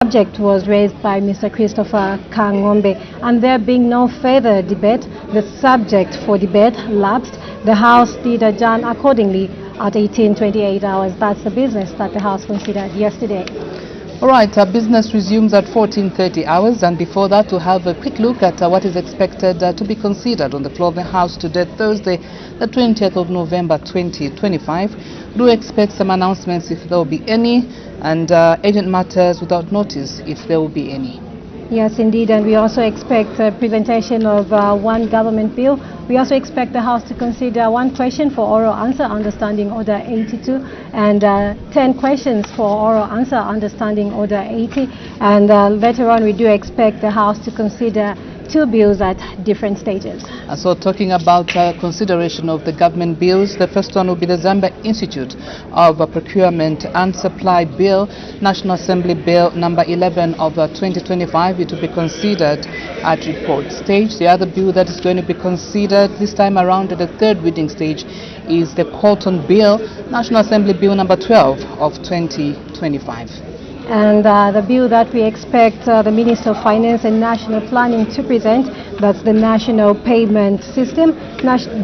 Subject was raised by Mr. Christopher Kangombe, and there being no further debate, the subject for debate lapsed. The House did adjourn accordingly at 18:28 hours. That's the business that the House considered yesterday. All right, business resumes at 14:30 hours, and before that we'll have a quick look at what is expected to be considered on the floor of the House today, Thursday, the 20th of November 2025. Do expect some announcements if there will be any, and urgent matters without notice if there will be any. Yes, indeed, and we also expect a presentation of one government bill. We also expect the House to consider one question for oral answer under Standing Order 82 and 10 questions for oral answer under Standing Order 80. And later on, we do expect the House to consider two bills at different stages. So talking about consideration of the government bills, the first one will be the Zambia Institute of Procurement and Supply Bill, National Assembly Bill number 11 of 2025. It will be considered at report stage. The other bill that is going to be considered this time around at the third reading stage is the Cotton Bill, National Assembly Bill number 12 of 2025. And the bill that we expect the Minister of Finance and National Planning to present, that's the National Payment System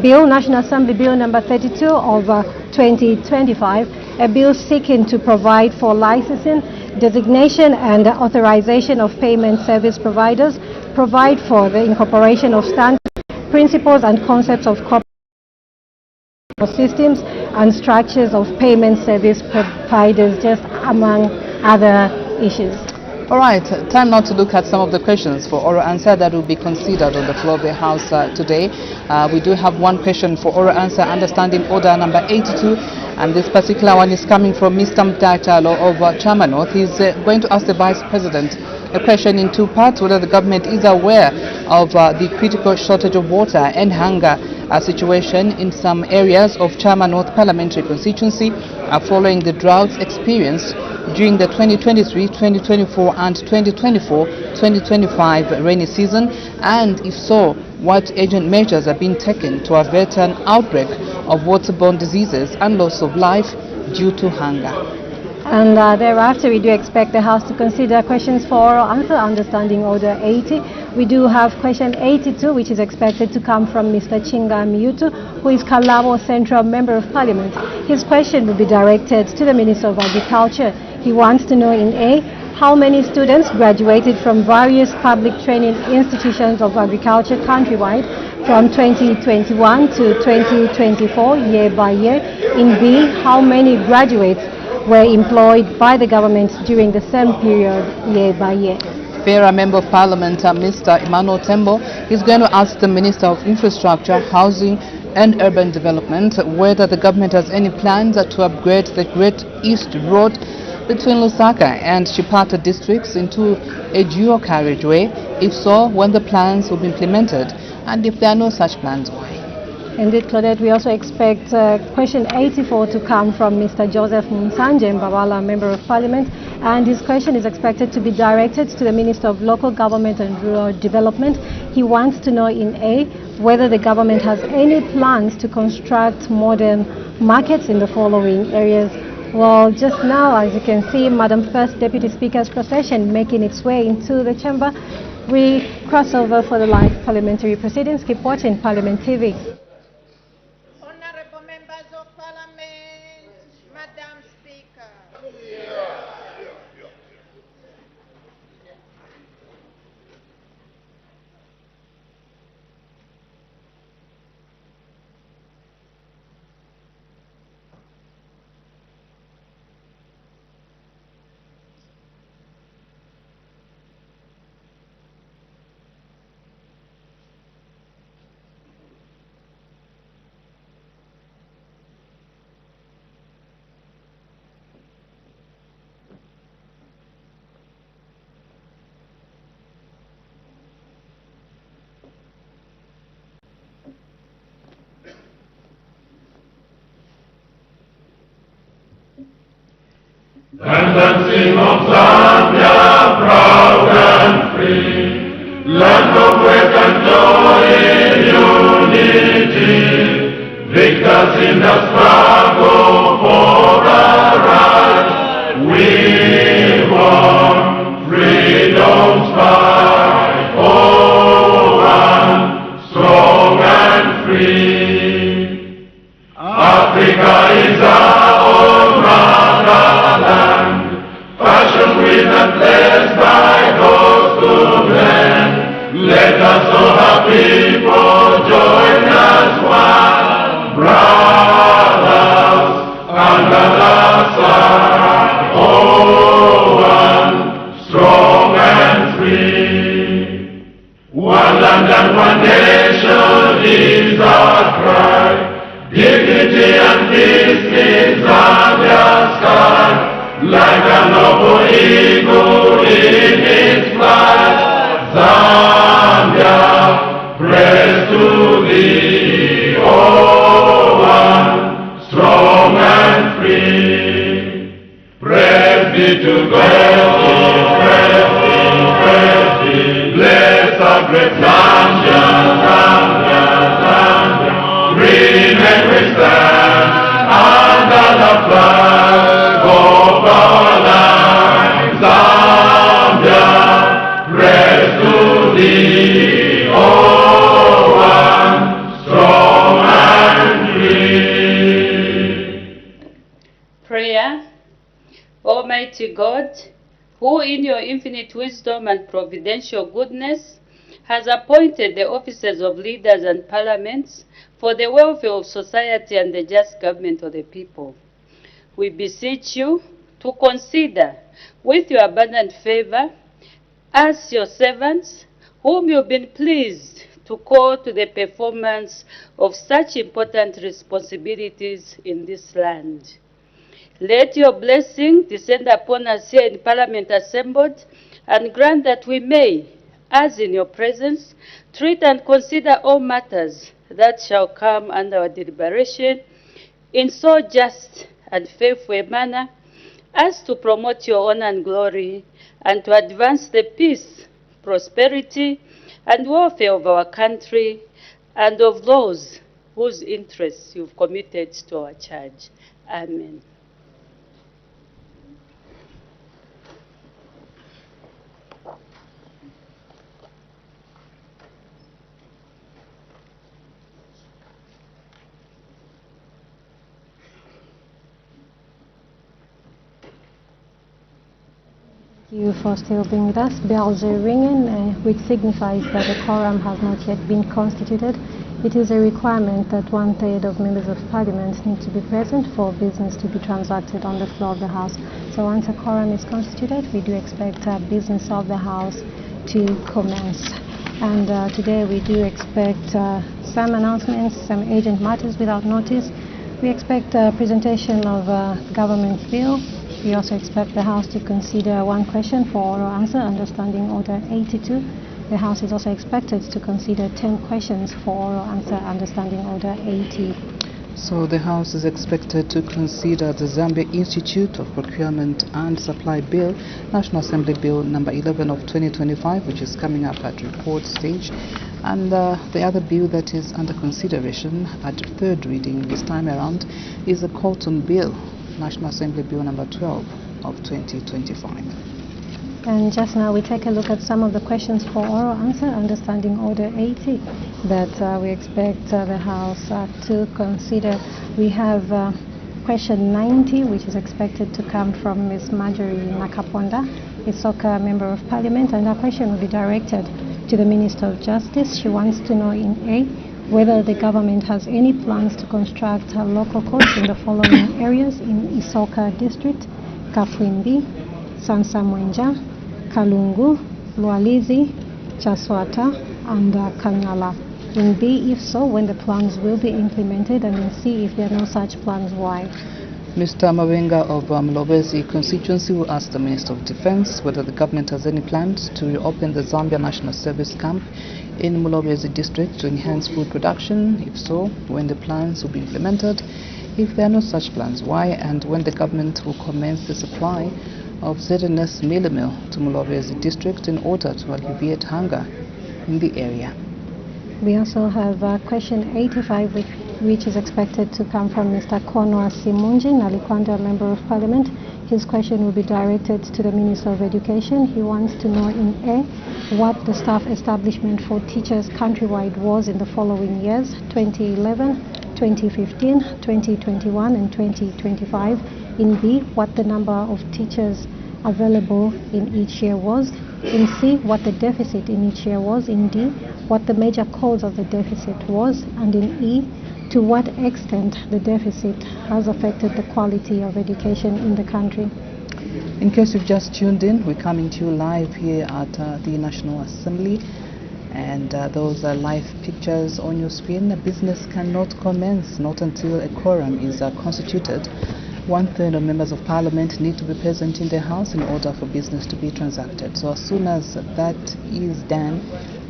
Bill, National Assembly Bill number 32 of 2025, a bill seeking to provide for licensing, designation and authorization of payment service providers, provide for the incorporation of standards, principles and concepts of corporate systems and structures of payment service providers, just among other issues. All right, time now to look at some of the questions for oral answer that will be considered on the floor of the House today. We do have one question for oral answer under Standing Order number 82, and this particular one is coming from Mr. Mtatalo of Chamanoth. He's going to ask the Vice President a question in two parts: whether the government is aware of the critical shortage of water and hunger situation in some areas of Chamanoth parliamentary constituency following the droughts experienced during the 2023, 2024 and 2024-2025 rainy season, and if so, what urgent measures are being taken to avert an outbreak of waterborne diseases and loss of life due to hunger. And thereafter, we do expect the House to consider questions for oral answer under Standing Order 80. We do have question 82, which is expected to come from Mr. Chinga Miyutu, who is Kalabo Central Member of Parliament. His question will be directed to the Minister of Agriculture. He wants to know in A, how many students graduated from various public training institutions of agriculture countrywide from 2021 to 2024 year by year. In B, how many graduates were employed by the government during the same period year by year. Fera Member of Parliament, Mr. Emmanuel Tembo, is going to ask the Minister of Infrastructure, Housing and Urban Development whether the government has any plans to upgrade the Great East Road between Lusaka and Chipata districts into a dual carriageway. If so, when the plans will be implemented, and if there are no such plans, why? Indeed, Claudette, we also expect question 84 to come from Mr. Joseph Msanje Mbawala, Member of Parliament, and his question is expected to be directed to the Minister of Local Government and Rural Development. He wants to know in A, whether the government has any plans to construct modern markets in the following areas. Well, just now, as you can see, Madam First Deputy Speaker's procession making its way into the chamber. We cross over for the live parliamentary proceedings. Keep watching Parliament TV. Honorable members of Parliament, Madam Speaker. Land and sing of Zambia, proud and free, land of wealth and joy in unity, victors in the struggle for our rights. We want Zambia, Zambia, Zambia, remain we stand under the flag of our land. Zambia, praise to thee, O one, strong and free. Prayer. Almighty God, who in your infinite wisdom and providential goodness has appointed the offices of leaders and parliaments for the welfare of society and the just government of the people, we beseech you to consider with your abundant favor us, your servants, whom you've been pleased to call to the performance of such important responsibilities in this land. Let your blessing descend upon us here in Parliament assembled, and grant that we may, as in your presence, treat and consider all matters that shall come under our deliberation in so just and faithful a manner as to promote your honor and glory, and to advance the peace, prosperity, and welfare of our country and of those whose interests you've committed to our charge. Amen. Thank you for still being with us. Bells are ringing, which signifies that a quorum has not yet been constituted. It is a requirement that 1/3 of members of parliament need to be present for business to be transacted on the floor of the House. So once a quorum is constituted, we do expect business of the House to commence. And today we do expect some announcements, some urgent matters without notice. We expect presentation of government bill. We also expect the House to consider one question for oral answer under Standing Order 82. The House is also expected to consider 10 questions for oral answer under Standing Order 80. So the House is expected to consider the Zambia Institute of Procurement and Supply Bill, National Assembly Bill number 11 of 2025, which is coming up at report stage. And the other bill that is under consideration at third reading this time around is the Cotton Bill, National Assembly Bill number 12 of 2025. And just now we take a look at some of the questions for oral answer under Standing Order 80 that we expect the House to consider. We have question 90, which is expected to come from Ms. Marjorie Nakaponda, a Isoka Member of Parliament, and our question will be directed to the Minister of Justice. She wants to know in A, whether the government has any plans to construct local courts in the following areas in Isoka District: Kafwimbi, Sansamwenja, Kalungu, Lualizi, Chaswata, and Kanyala. In B, if so, when the plans will be implemented, and in C, if there are no such plans, why? Mr. Mawenga of Mlobezi constituency will ask the Minister of Defense whether the government has any plans to reopen the Zambia National Service Camp in Mlobezi district to enhance food production. If so, when the plans will be implemented. If there are no such plans, why? And when the government will commence the supply of ZNS mealie meal to Mlobezi district in order to alleviate hunger in the area. We also have question 85, which is expected to come from Mr. Konwa Simunji, Nalikwanda Member of Parliament. His question will be directed to the Minister of Education. He wants to know in A, what the staff establishment for teachers countrywide was in the following years: 2011, 2015, 2021, and 2025. In B, what the number of teachers available in each year was. In C, what the deficit in each year was. In D, what the major cause of the deficit was. And in E, to what extent the deficit has affected the quality of education in the country. In case you've just tuned in, we're coming to you live here at the National Assembly, and those are live pictures on your screen. Business cannot commence not until a quorum is constituted. 1/3 of members of parliament need to be present in the House in order for business to be transacted. So as soon as that is done,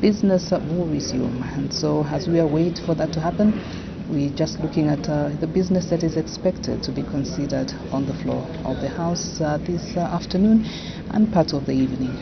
business will resume. And so as we await for that to happen, we're just looking at the business that is expected to be considered on the floor of the House this afternoon and part of the evening.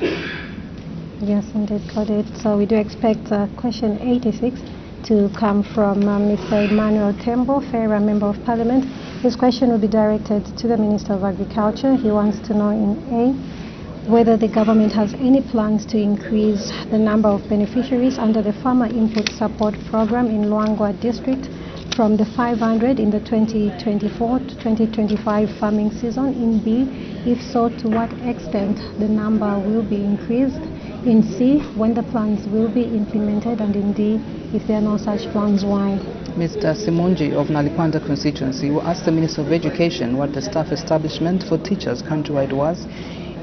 Yes, indeed, got it. So we do expect question 86 to come from Mr. Emmanuel Tembo, Ferreira, Member of Parliament. His question will be directed to the Minister of Agriculture. He wants to know in A, whether the government has any plans to increase the number of beneficiaries under the Farmer Input Support Program in Luangwa District from the 500 in the 2024 to 2025 farming season. In B, if so, to what extent the number will be increased. In C, when the plans will be implemented, and in D, if there are no such plans, why? Mr. Simunji of Nalikwanda constituency will ask the Minister of Education what the staff establishment for teachers countrywide was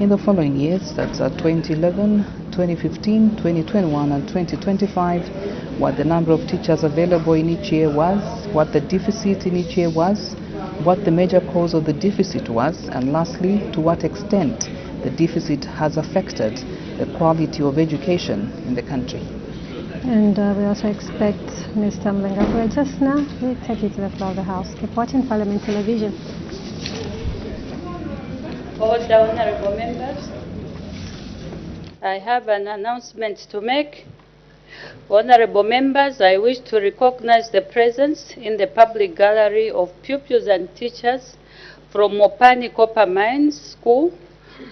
in the following years, that's 2011, 2015, 2021 and 2025, what the number of teachers available in each year was, what the deficit in each year was, what the major cause of the deficit was, and lastly, to what extent the deficit has affected the quality of education in the country. And we also expect Mr. Mlengapura just now to take you to the floor of the House. Reporting Parliament Television. All the honorable members, I have an announcement to make. Honorable members, I wish to recognize the presence in the public gallery of pupils and teachers from Mopani Copper Mines School,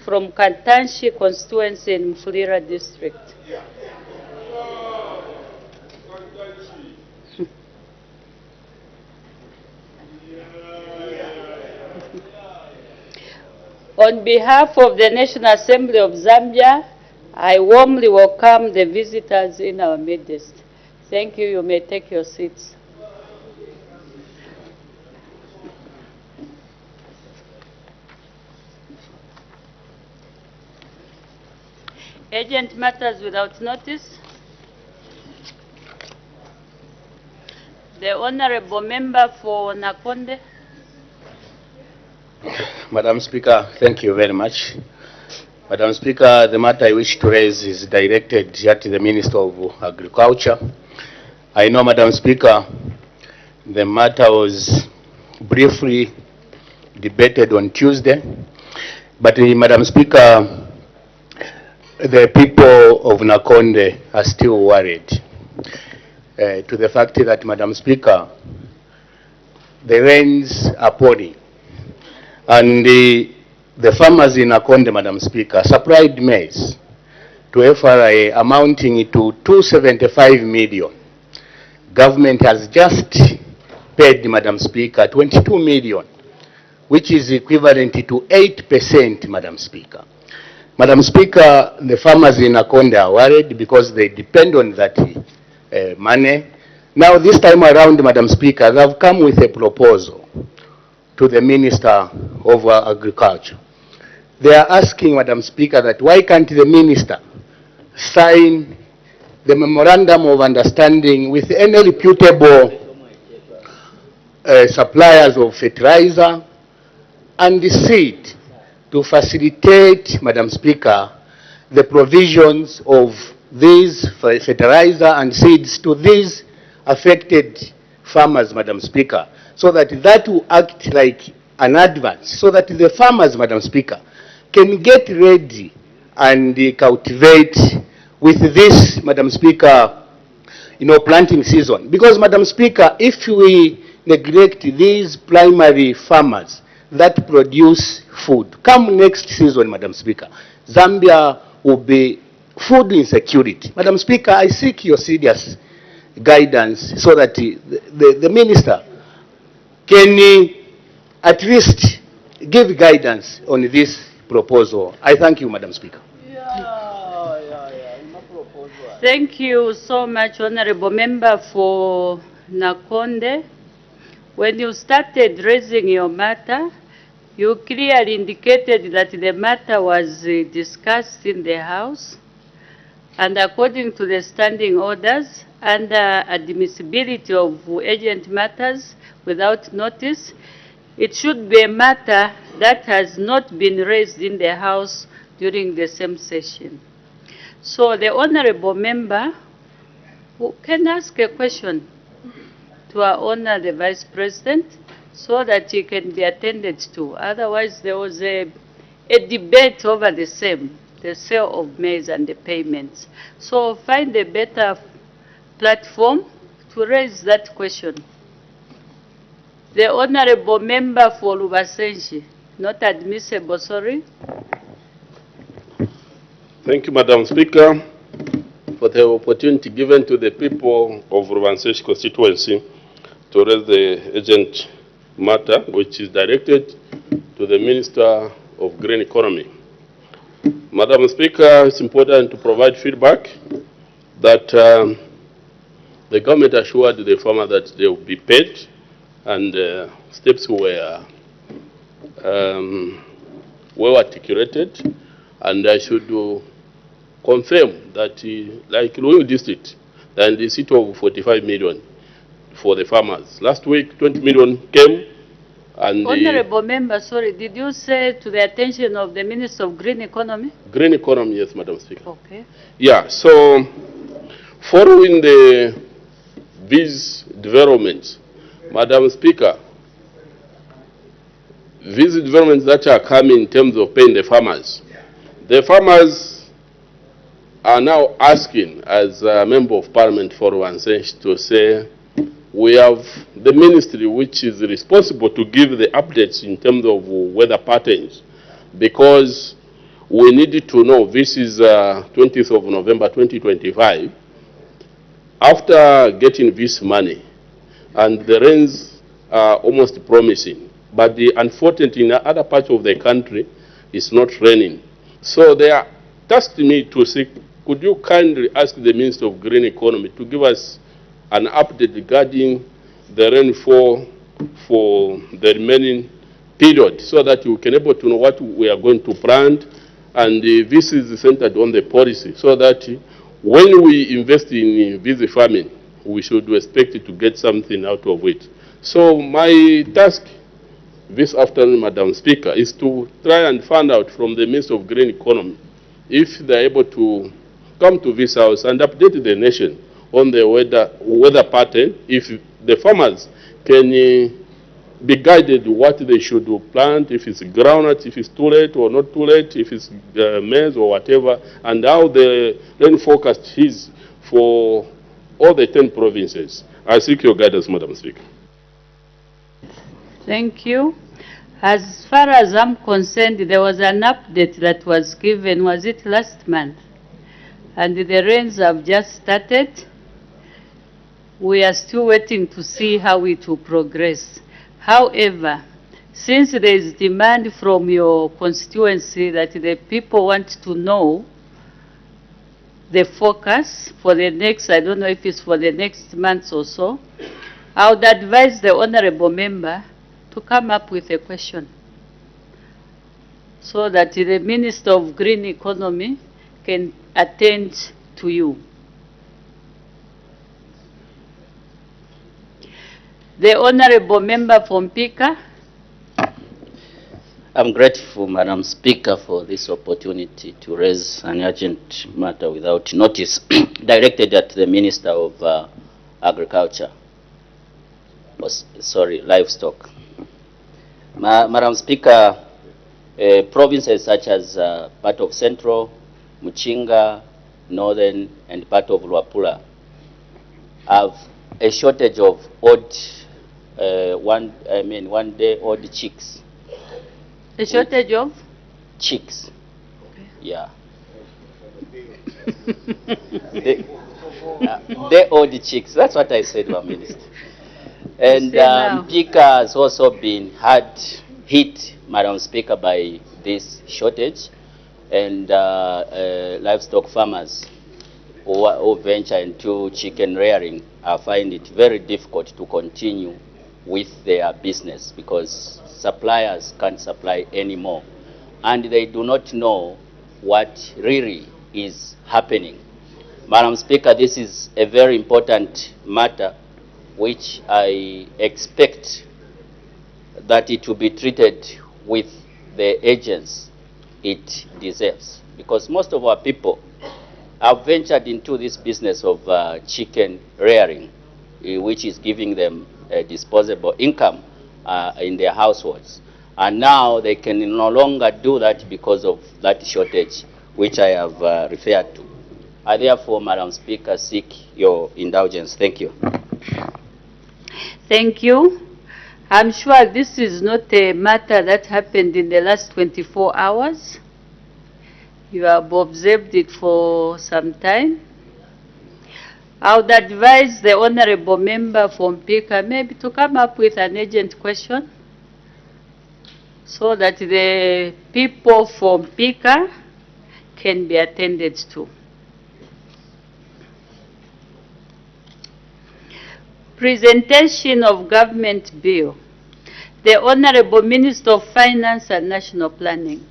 from Kantanshi constituency in Mfulira district. On behalf of the National Assembly of Zambia, I warmly welcome the visitors in our midst. Thank you. You may take your seats. Urgent matters without notice. The Honorable Member for Nakonde. Madam Speaker, thank you very much. Madam Speaker, the matter I wish to raise is directed at the Minister of Agriculture. I know, Madam Speaker, the matter was briefly debated on Tuesday, but Madam Speaker, the people of Nakonde are still worried to the fact that, Madam Speaker, the rains are pouring. And the farmers in Nakonde, Madam Speaker, supplied maize to FRA amounting to 275 million. Government has just paid, Madam Speaker, 22 million, which is equivalent to 8%, Madam Speaker. Madam Speaker, the farmers in Nakonde are worried because they depend on that money. Now, this time around, Madam Speaker, they have come with a proposal to the Minister of Agriculture. They are asking, Madam Speaker, that why can't the Minister sign the Memorandum of Understanding with any reputable suppliers of fertilizer and seed to facilitate, Madam Speaker, the provisions of these fertilizer and seeds to these affected farmers, Madam Speaker, so that that will act like an advance, so that the farmers, Madam Speaker, can get ready and cultivate with this, Madam Speaker, planting season. Because, Madam Speaker, if we neglect these primary farmers that produce food, come next season, Madam Speaker, Zambia will be food insecurity. Madam Speaker, I seek your serious guidance so that the Minister can at least give guidance on this proposal. I thank you, Madam Speaker. Thank you so much, Honorable Member for Nakonde. When you started raising your matter, you clearly indicated that the matter was discussed in the House, and according to the standing orders, under admissibility of urgent matters without notice, it should be a matter that has not been raised in the House during the same session. So the Honorable Member who can ask a question to our Honor the Vice President so that he can be attended to. Otherwise, there was a debate over the same. the sale of maize and the payments. So find a better platform to raise that question. The Honorable Member for Lubasenji, not admissible, sorry. Thank you, Madam Speaker, for the opportunity given to the people of Rubansesh constituency to raise the urgent matter, which is directed to the Minister of Green Economy. Madam Speaker, it's important to provide feedback that the government assured the farmer that they will be paid, and steps were well articulated, and I should confirm that, like Luyu District, and the seat of 45 million for the farmers. Last week, 20 million came. And Honorable Member, sorry, did you say to the attention of the Minister of Green Economy? Green Economy, yes, Madam Speaker. Okay. Yeah, so following these developments, Madam Speaker, these developments that are coming in terms of paying the farmers are now asking, as a Member of Parliament for Wansesh, to say, we have the ministry which is responsible to give the updates in terms of weather patterns, because we need to know, this is 20th of November 2025, after getting this money, and the rains are almost promising, but unfortunately in other parts of the country it's not raining. So they are asking me to say, could you kindly ask the Minister of Green Economy to give us an update regarding the rainfall for the remaining period, so that we can able to know what we are going to plant, and this is centered on the policy, so that when we invest in this farming, we should expect to get something out of it. So my task this afternoon, Madam Speaker, is to try and find out from the Minister of Green Economy if they are able to come to this house and update the nation on the weather pattern, if the farmers can be guided what they should plant, if it's groundnut, if it's too late or not too late, if it's maize or whatever, and how the rain forecast is for all the 10 provinces. I seek your guidance, Madam Speaker. Thank you. As far as I'm concerned, there was an update that was given, was it last month? And the rains have just started. We are still waiting to see how it will progress. However, since there is demand from your constituency that the people want to know the focus for the next, I don't know if it's for the next month or so, I would advise the Honorable Member to come up with a question so that the Minister of Green Economy can attend to you. The Honorable Member from Pika. I'm grateful, Madam Speaker, for this opportunity to raise an urgent matter without notice directed at the Minister of Agriculture, Livestock. Madam Speaker, provinces such as part of Central, Muchinga, Northern, and part of Luapula have a shortage of one-day-old chicks. A shortage of? Chicks. Okay. Yeah. They old chicks. That's what I said, Ma'am Minister. And Pika has also been hit, Madam Speaker, by this shortage, and livestock farmers who venture into chicken rearing find it very difficult to continue with their business because suppliers can't supply anymore, and they do not know what really is happening. Madam Speaker, this is a very important matter which I expect that it will be treated with the agents it deserves, because most of our people have ventured into this business of chicken rearing, which is giving them a disposable income in their households. And now they can no longer do that because of that shortage, which I have referred to. I therefore, Madam Speaker, seek your indulgence. Thank you. Thank you. I'm sure this is not a matter that happened in the last 24 hours. You have observed it for some time. I would advise the honorable member from Pika maybe to come up with an urgent question so that the people from Pika can be attended to. Presentation of government bill. The Honorable Minister of Finance and National Planning.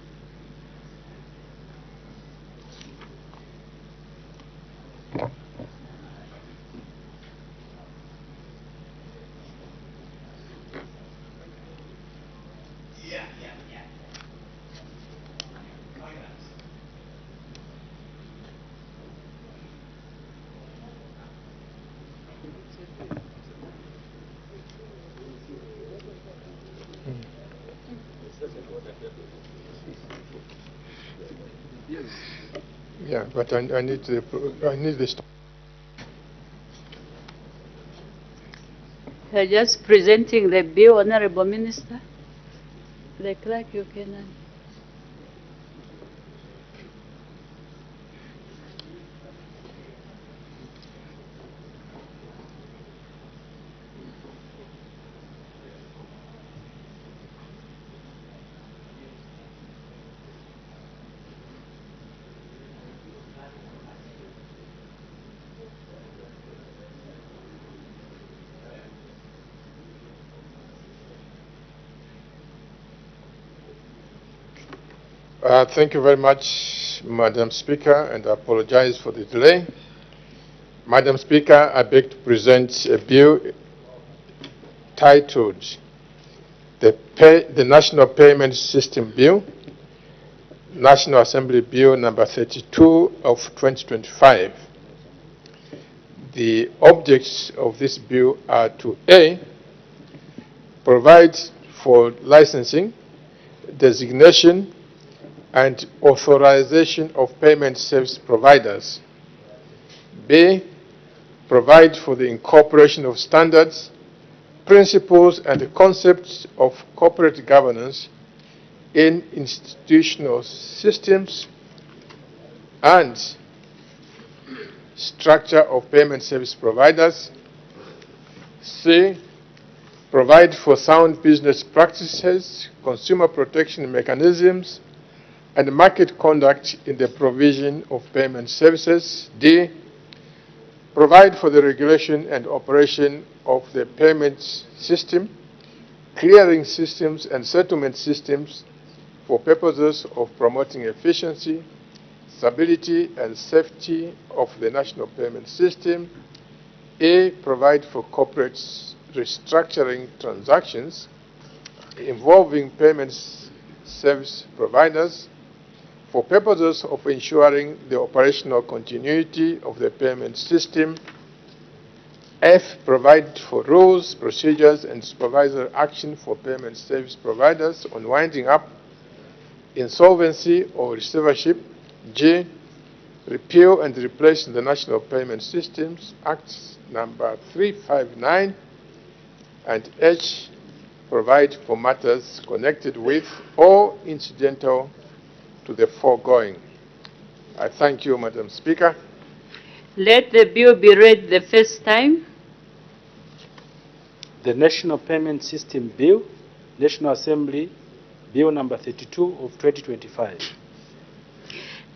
Yeah, but I need this. You're just presenting the bill, Honorable Minister. The clerk, you can. Thank you very much, Madam Speaker, and I apologize for the delay. Madam Speaker, I beg to present a bill titled the National Payment System Bill, National Assembly Bill number 32 of 2025. The objects of this bill are to A, provide for licensing, designation, and authorization of payment service providers. B, provide for the incorporation of standards, principles, and the concepts of corporate governance in institutional systems and structure of payment service providers. C, provide for sound business practices, consumer protection mechanisms, and market conduct in the provision of payment services. D, provide for the regulation and operation of the payment system, clearing systems, and settlement systems for purposes of promoting efficiency, stability, and safety of the national payment system. A, provide for corporate restructuring transactions involving payment service providers for purposes of ensuring the operational continuity of the payment system. F, provide for rules, procedures, and supervisory action for payment service providers on winding up, insolvency, or receivership. G, repeal and replace the National Payment Systems Act number 359. And H, provide for matters connected with or incidental to the foregoing. I thank you, Madam Speaker. Let the bill be read the first time. The National Payment System Bill, National Assembly, Bill number 32 of 2025.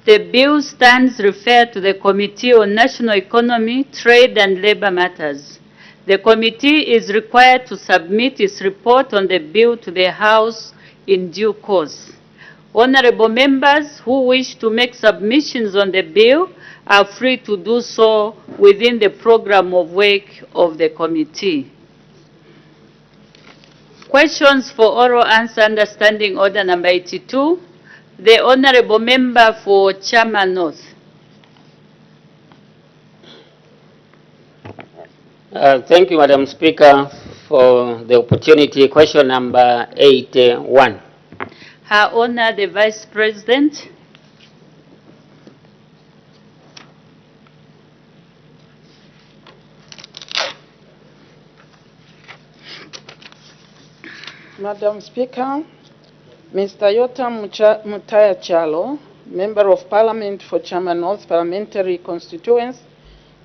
The bill stands referred to the Committee on National Economy, Trade and Labor Matters. The committee is required to submit its report on the bill to the House in due course. Honorable members who wish to make submissions on the bill are free to do so within the program of work of the committee. Questions for oral answer under Standing Order number 82. The Honorable Member for Chairman North. Thank you, Madam Speaker, for the opportunity. Question number 81. Her Honor, the Vice President. Madam Speaker, Mr. Yotam Mutaya Chalo, Member of Parliament for Chama North Parliamentary Constituency,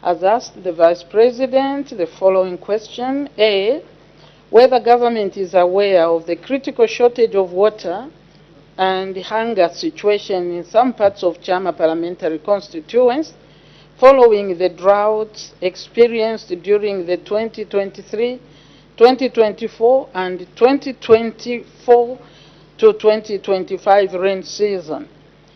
has asked the Vice President the following question. A, whether government is aware of the critical shortage of water and hunger situation in some parts of Chama Parliamentary Constituency following the droughts experienced during the 2023, 2024 and 2024 to 2025 rain season?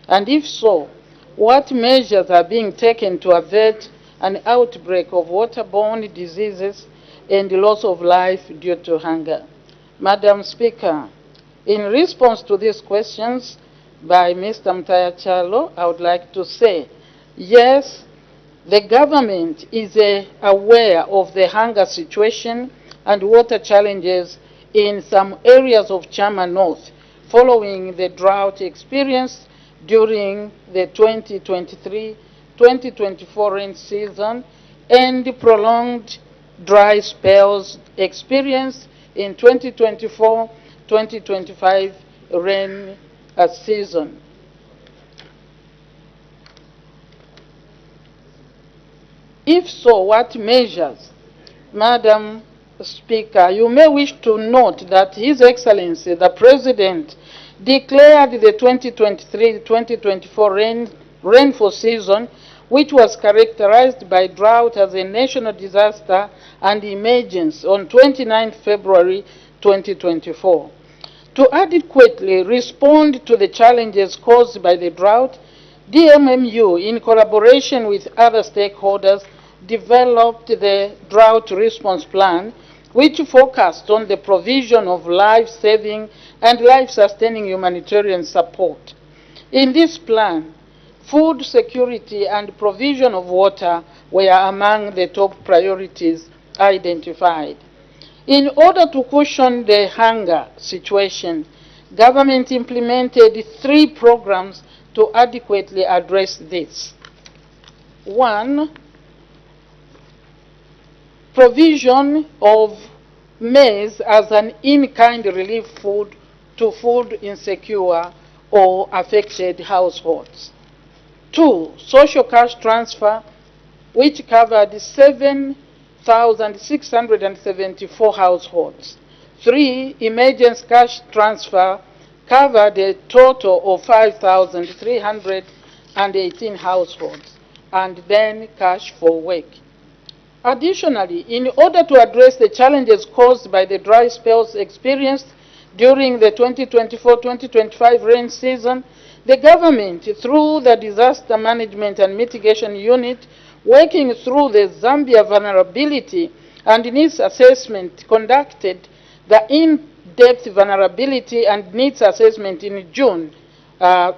And if so, what measures are being taken to avert an outbreak of waterborne diseases and loss of life due to hunger? Madam Speaker, in response to these questions by Mr. Mutaya Chalo, I would like to say, yes, the government is aware of the hunger situation and water challenges in some areas of Chama North following the drought experienced during the 2023-2024 rain season and prolonged dry spells experienced in 2024-2025 rain season. If so, what measures? Madam Speaker, you may wish to note that His Excellency, the President, declared the 2023-2024 rainfall season, which was characterized by drought, as a national disaster and emergency on 29 February 2024. To adequately respond to the challenges caused by the drought, DMMU, in collaboration with other stakeholders, developed the Drought Response Plan, which focused on the provision of life-saving and life-sustaining humanitarian support. In this plan, food security and provision of water were among the top priorities identified. In order to cushion the hunger situation, government implemented 3 programs to adequately address this. 1, provision of maize as an in-kind relief food to food insecure or affected households. 2, social cash transfer, which covered 7,674 households. 3, emergency cash transfer covered a total of 5,318 households, and then cash for work. Additionally, in order to address the challenges caused by the dry spells experienced during the 2024-2025 rain season, the government, through the Disaster Management and Mitigation Unit, working through the Zambia Vulnerability and Needs Assessment, conducted the in-depth vulnerability and needs assessment in June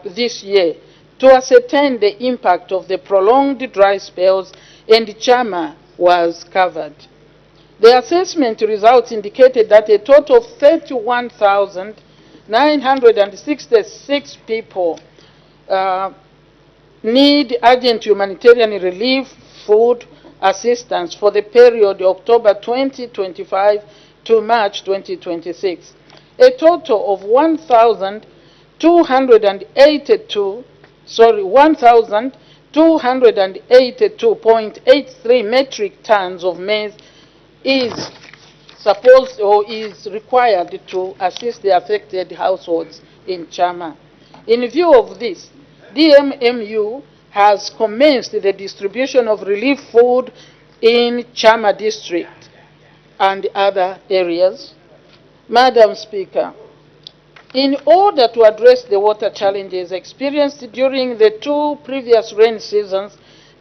this year to ascertain the impact of the prolonged dry spells, and Chama was covered. The assessment results indicated that a total of 31,966 people need urgent humanitarian relief food assistance for the period October 2025 to March 2026. A total of 1,282.83 metric tons of maize is supposed or is required to assist the affected households in Chama. In view of this, DMMU has commenced the distribution of relief food in Chama district and other areas. Madam Speaker, in order to address the water challenges experienced during the 2 previous rain seasons,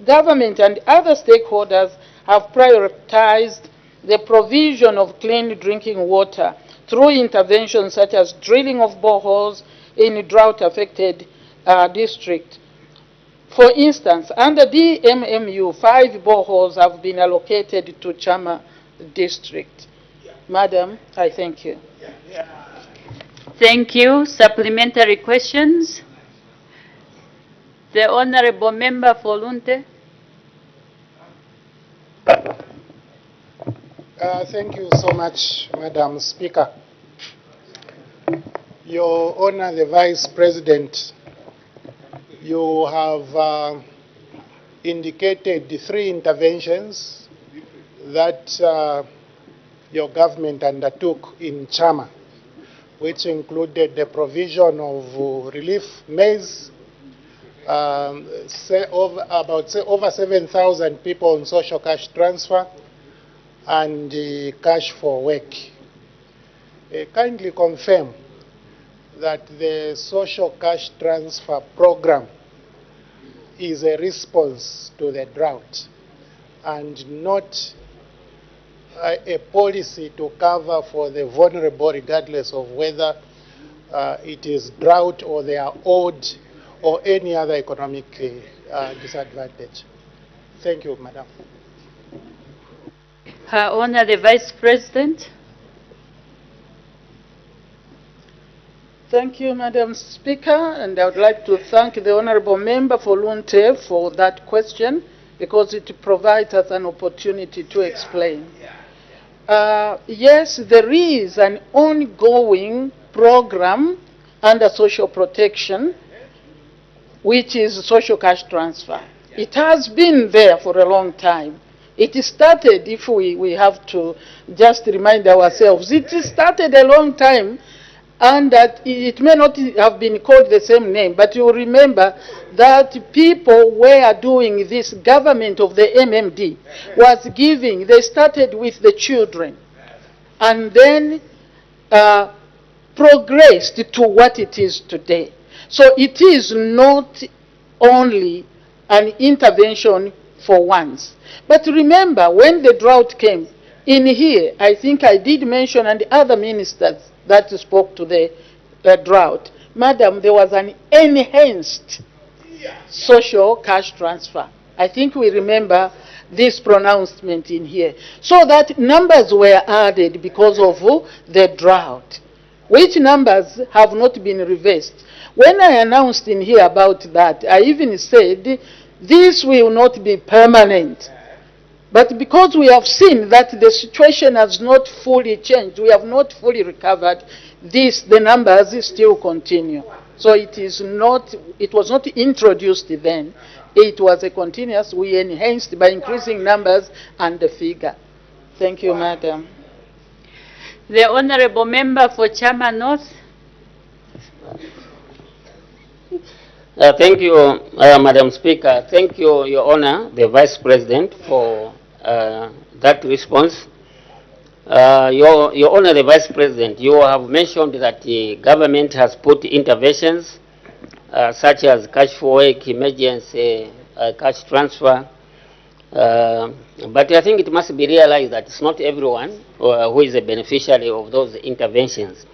government and other stakeholders have prioritized the provision of clean drinking water through interventions such as drilling of boreholes in drought-affected districts. For instance, under DMMU, 5 boreholes have been allocated to Chama district. Madam, I thank you. Thank you. Supplementary questions? The Honorable Member for Lunte. Thank you so much, Madam Speaker. Your Honor, the Vice President, you have indicated the 3 interventions that your government undertook in Chama, which included the provision of relief maize, over 7,000 people on social cash transfer, and cash for work. Kindly confirm that the social cash transfer program is a response to the drought and not a policy to cover for the vulnerable regardless of whether it is drought or they are old or any other economic disadvantage. Thank you, Madam. Her Honor, the Vice President. Thank you, Madam Speaker, and I would like to thank the Honorable Member for Lunte for that question because it provides us an opportunity to explain. Yes, there is an ongoing program under social protection, which is social cash transfer. It has been there for a long time. It started, if we have to just remind ourselves, it started a long time, and that it may not have been called the same name, but you remember that people were doing this, government of the MMD was giving, they started with the children, and then progressed to what it is today. So it is not only an intervention for once. But remember, when the drought came, in here, I think I did mention, and the other ministers that spoke to the drought, Madam, there was an enhanced social cash transfer. I think we remember this pronouncement in here. So that numbers were added because of the drought, which numbers have not been reversed. When I announced in here about that, I even said, this will not be permanent. But because we have seen that the situation has not fully changed, we have not fully recovered, the numbers still continue. So it was not introduced then. It was a continuous, we enhanced by increasing numbers and the figure. Thank you, Madam. The Honorable Member for Chama North. Thank you, Madam Speaker. Thank you, Your Honor, the Vice President, for that response. Your Honor, the Vice President, you have mentioned that the government has put interventions such as cash for work, emergency cash transfer. But I think it must be realized that it's not everyone who is a beneficiary of those interventions.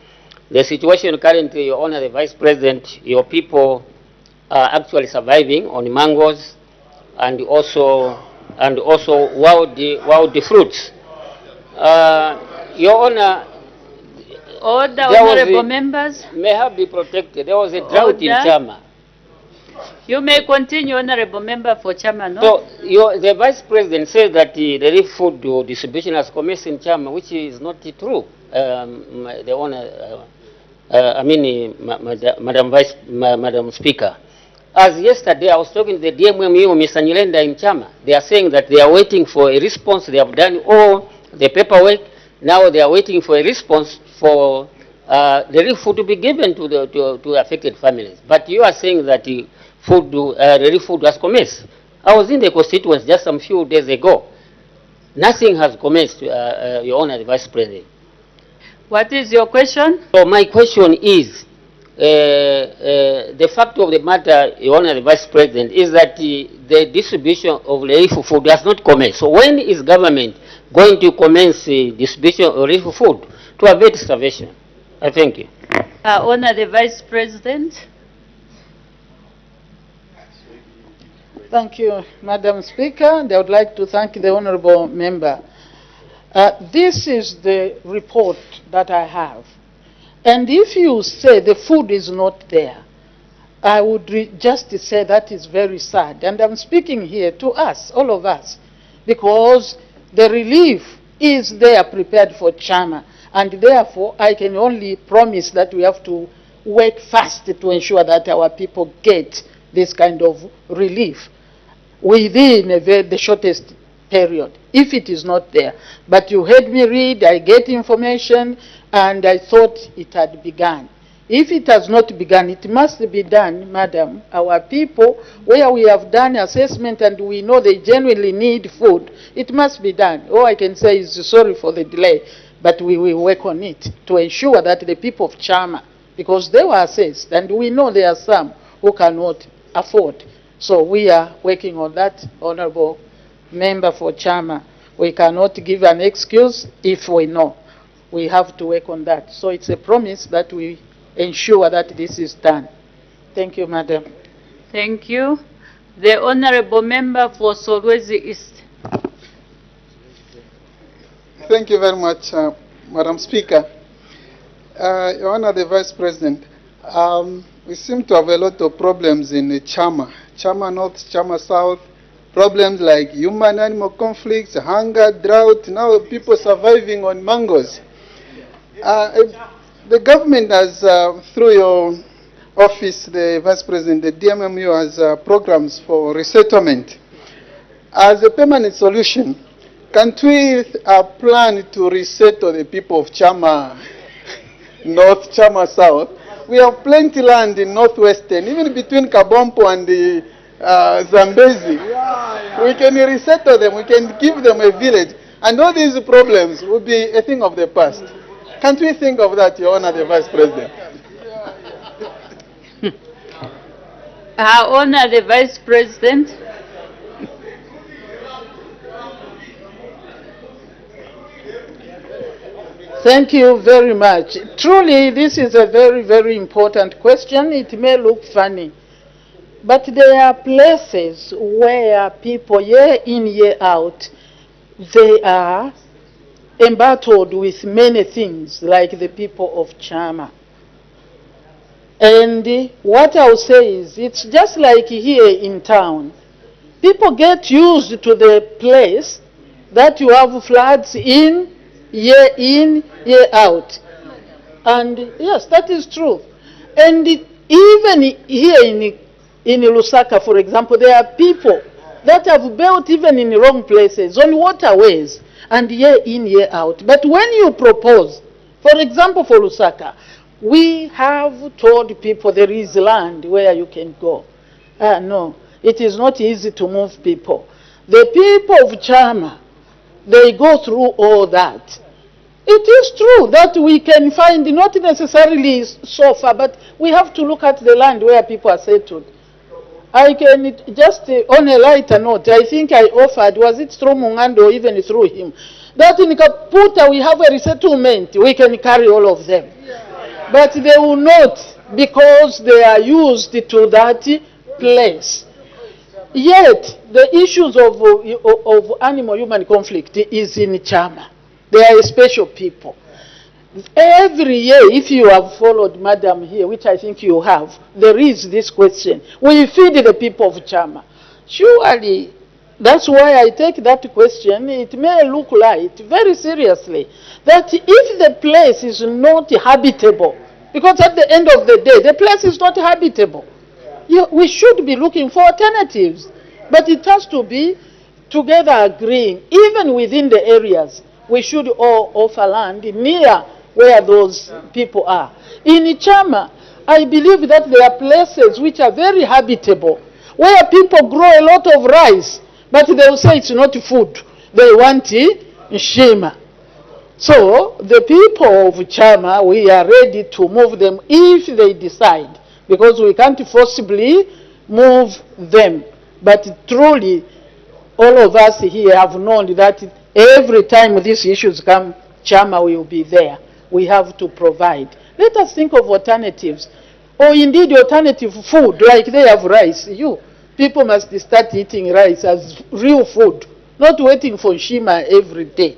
The situation currently, Your Honor, the Vice President, your people are actually surviving on mangoes and also wild fruits. Your Honor, order, honorable members. May have be protected. There was a drought in Chama. You may continue, honorable member for Chama North. So the Vice President said that the relief food distribution has commenced in Chama, which is not true. The Honor, Madam Speaker. As yesterday, I was talking to the DMMU, Mr. Nyilenda in Chama. They are saying that they are waiting for a response. They have done all the paperwork. Now they are waiting for a response for the relief food to be given to the affected families. But you are saying that the relief food has commenced. I was in the constituency just some few days ago. Nothing has commenced, Your Honor, the Vice President. What is your question? So my question is, the fact of the matter, Your Honor, the Vice President, is that the distribution of relief food has not commenced. So when is government going to commence the distribution of relief food to avert starvation? I thank you. Honor, the Vice President. Thank you, Madam Speaker, and I would like to thank the honorable member. This is the report that I have. And if you say the food is not there, I would just say that is very sad. And I'm speaking here to us, all of us, because the relief is there prepared for Chama. And therefore, I can only promise that we have to work fast to ensure that our people get this kind of relief within the shortest period, if it is not there. But you heard me read, I get information, and I thought it had begun. If it has not begun, it must be done, madam. Our people, where we have done assessment and we know they genuinely need food, it must be done. All I can say is sorry for the delay, but we will work on it to ensure that the people of Chama, because they were assessed, and we know there are some who cannot afford. So we are working on that, Honorable Member for Chama. We cannot give an excuse if we know. We have to work on that. So it's a promise that we ensure that this is done. Thank you, Madam. Thank you. The Honorable Member for Solwezi East. Thank you very much, Madam Speaker. Your Honor, the Vice President, we seem to have a lot of problems in Chama. Chama North, Chama South, problems like human-animal conflicts, hunger, drought, now people surviving on mangoes. The government has, through your office, the Vice President, the DMMU has programs for resettlement. As a permanent solution, can't we plan to resettle the people of Chama North, Chama South? We have plenty land in Northwestern, even between Kabompo and the Zambezi. We can resettle them, we can give them a village, and all these problems will be a thing of the past. Can't we think of that, Your Honor, the Vice President? Her Honor, the Vice President. Thank you very much. Truly, this is a very, very important question. It may look funny, but there are places where people, year in, year out, they are embattled with many things, like the people of Chama. And what I'll say is, it's just like here in town. People get used to the place that you have floods in, year out. And yes, that is true. And even here in Lusaka, for example, there are people that have built even in the wrong places, on waterways, and year in, year out. But when you propose, for example, for Lusaka, we have told people there is land where you can go. No, it is not easy to move people. The people of Chama, they go through all that. It is true that we can find not necessarily so far, but we have to look at the land where people are settled. I can just, on a lighter note, I think I offered, was it through Mungando or even through him, that in Kaputa we have a resettlement, we can carry all of them. But they will not, because they are used to that place. Yet, the issues of animal-human conflict is in Chama. They are special people. Every year, if you have followed Madam here, which I think you have, there is this question. We feed the people of Chama. Surely, that's why I take that question. It may look light, very seriously, that if the place is not habitable, because at the end of the day, the place is not habitable, we should be looking for alternatives. But it has to be together agreeing, even within the areas, we should all offer land near where those people are. In Chama, I believe that there are places which are very habitable, where people grow a lot of rice, but they will say it's not food. They want Shima. So, the people of Chama, we are ready to move them if they decide, because we can't forcibly move them. But truly, all of us here have known that every time these issues come, Chama will be there. We have to provide. Let us think of alternatives. Or indeed alternative food, like they have rice. People must start eating rice as real food, not waiting for Shima every day.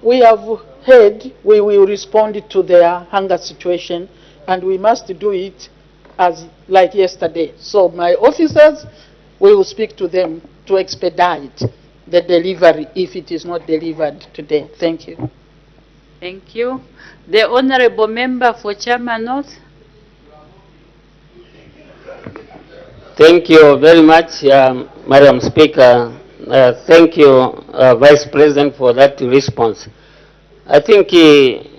We have heard we will respond to their hunger situation, and we must do it as like yesterday. So my officers, we will speak to them to expedite the delivery if it is not delivered today. Thank you. Thank you. The Honorable Member for Chama North. Thank you very much, Madam Speaker. Thank you, Vice President, for that response. I think,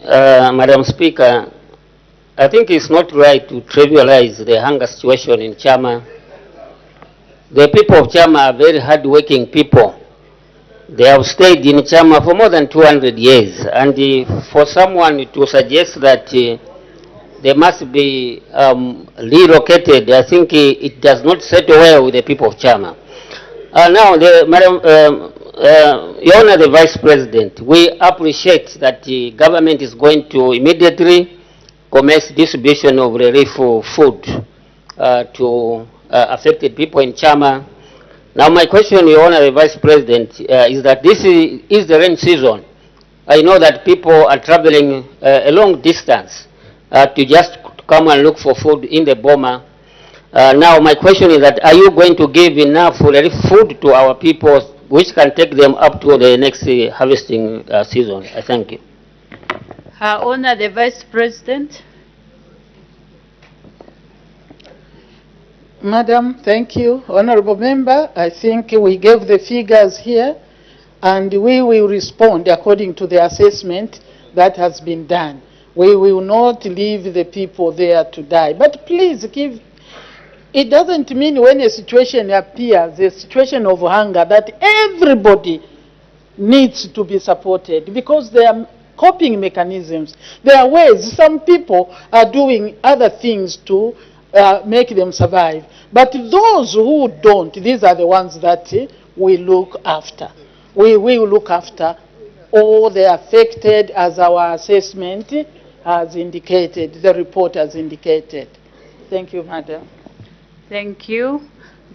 Madam Speaker, I think it's not right to trivialize the hunger situation in Chama. The people of Chama are very hard-working people. They have stayed in Chama for more than 200 years, and for someone to suggest that they must be relocated, I think it does not settle well with the people of Chama. Now, Your Honor, the Vice President, we appreciate that the government is going to immediately commence distribution of relief food to affected people in Chama. Now, my question, Your Honor, the Vice President, is that this is the rain season. I know that people are traveling a long distance to just come and look for food in the Boma. Now, my question is that are you going to give enough relief food to our people which can take them up to the next harvesting season? I thank you. Her Honor, the Vice President. Madam, thank you. Honorable Member, I think we gave the figures here, and we will respond according to the assessment that has been done. We will not leave the people there to die. But please give, it doesn't mean when a situation appears, a situation of hunger, that everybody needs to be supported, because there are coping mechanisms. There are ways. Some people are doing other things to make them survive. But those who don't, these are the ones that we look after. We will look after all the affected as our assessment has indicated, the report has indicated. Thank you, Madam. Thank you.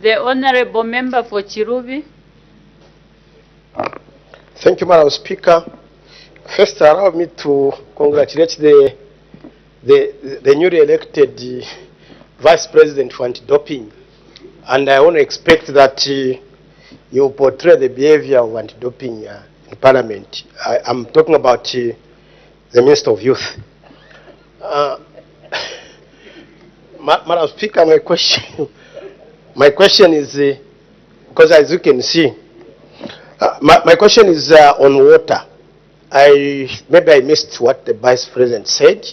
The Honorable Member for Chirubi. Thank you, Madam Speaker. First, allow me to congratulate the newly elected Vice President for anti-doping, and I want to expect that you portray the behavior of anti-doping in Parliament. I'm talking about the Minister of Youth. Madam Speaker, my question is, because as you can see, my question is on water. Maybe I missed what the Vice President said.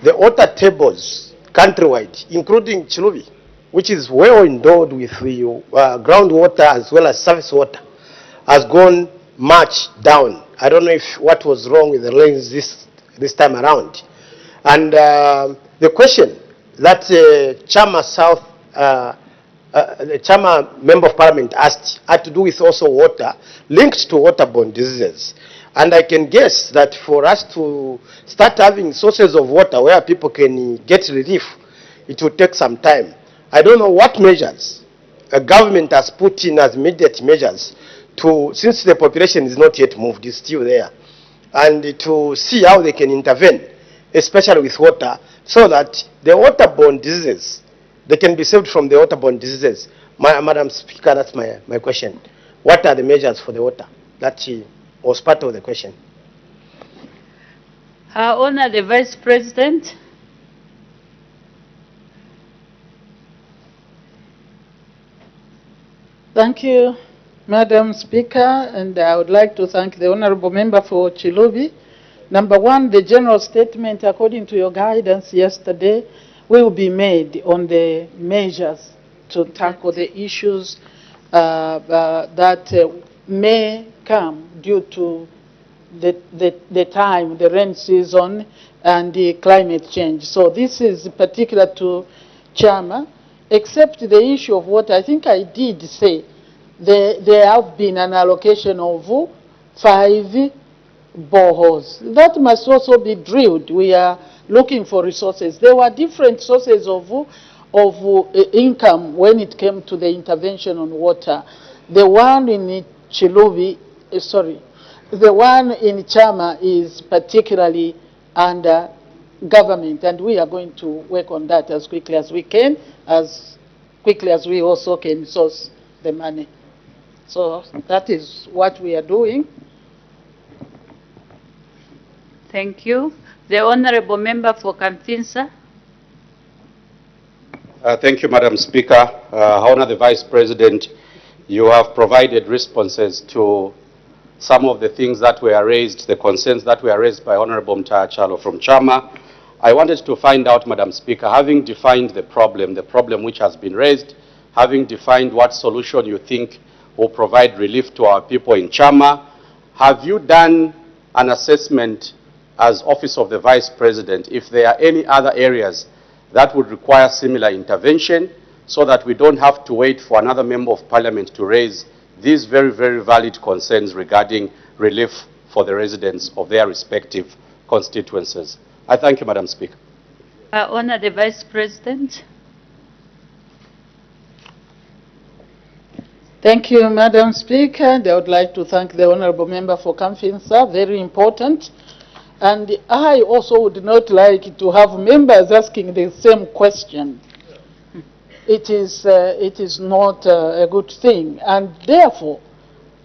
The water tables countrywide, including Chilubi, which is well endowed with the groundwater as well as surface water, has gone much down. I don't know what was wrong with the lanes this time around. And the question that Chama South, the Chama Member of Parliament asked had to do with also water, linked to waterborne diseases. And I can guess that for us to start having sources of water where people can get relief, it will take some time. I don't know what measures the government has put in as immediate measures to, since the population is not yet moved, it's still there, and to see how they can intervene, especially with water, so that the waterborne diseases, they can be saved from the waterborne diseases. Madam Speaker, that's my question. What are the measures for the water? That was part of the question. Her Honor, the Vice President. Thank you, Madam Speaker, and I would like to thank the Honorable Member for Chilubi. Number one, the general statement, according to your guidance yesterday, will be made on the measures to tackle the issues that may come due to the time, the rain season, and the climate change. So this is particular to Chama, except the issue of what I think I did say. There have been an allocation of 5 boreholes. That must also be drilled. We are looking for resources. There were different sources of income when it came to the intervention on water. The one in Chilubi, the one in Chama is particularly under government, and we are going to work on that as quickly as we can, as quickly as we also can source the money. So that is what we are doing. Thank you. The Honorable Member for Kamfinsa. Thank you, Madam Speaker. Honor the Vice President, you have provided responses to some of the things that were raised, the concerns that were raised by Honorable Mutaya Chalo from Chama. I wanted to find out, Madam Speaker, having defined the problem which has been raised, having defined what solution you think will provide relief to our people in Chama, have you done an assessment as Office of the Vice President if there are any other areas that would require similar intervention so that we don't have to wait for another Member of Parliament to raise these very, very valid concerns regarding relief for the residents of their respective constituencies? I thank you, Madam Speaker. Honor the Vice President. Thank you, Madam Speaker. I would like to thank the Honourable Member for coming, sir. Very important. And I also would not like to have members asking the same question. It is not a good thing. And therefore,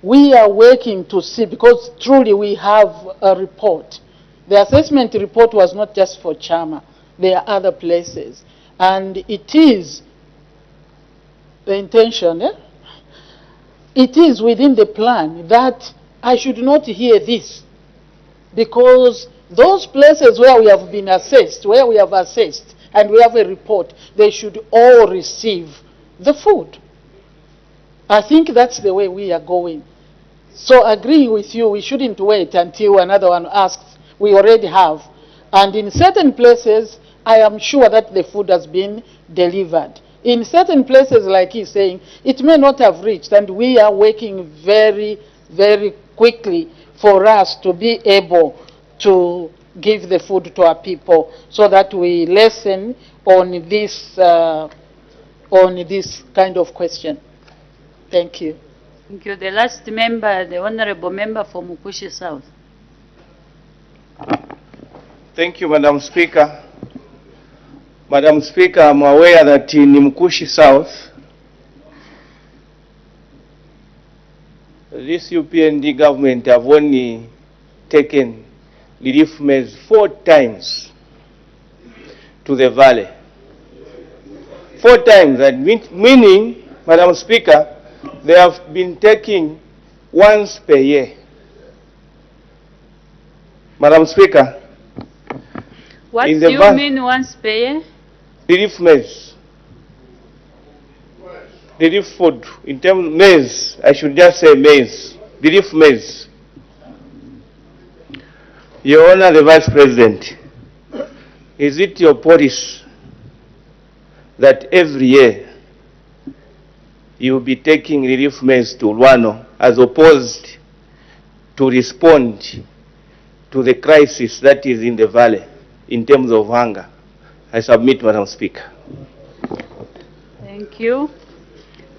we are working to see, because truly we have a report. The assessment report was not just for Chama. There are other places. And it is the intention, it is within the plan that I should not hear this, because those places where we have been assessed, where we have assessed, and we have a report, they should all receive the food. I think that's the way we are going. So agreeing with you, we shouldn't wait until another one asks. We already have. And in certain places, I am sure that the food has been delivered. In certain places, like he's saying, it may not have reached, and we are working very, very quickly for us to be able to give the food to our people so that we lessen on this kind of question. Thank you. Thank you. The last member, the Honourable Member for Mukushi South. Thank you, Madam Speaker. Madam Speaker, I'm aware that in Mukushi South, this UPND government have only taken relief maize 4 times to the valley. 4 times, that meaning, Madam Speaker, they have been taking once per year. Madam Speaker, what do you mean once per year? Relief maize. Relief food. In terms of maize, I should just say maize. Relief maize. Your Honor, the Vice President, is it your policy that every year you will be taking relief maize to Luano as opposed to respond to the crisis that is in the valley in terms of hunger? I submit, Madam Speaker. Thank you.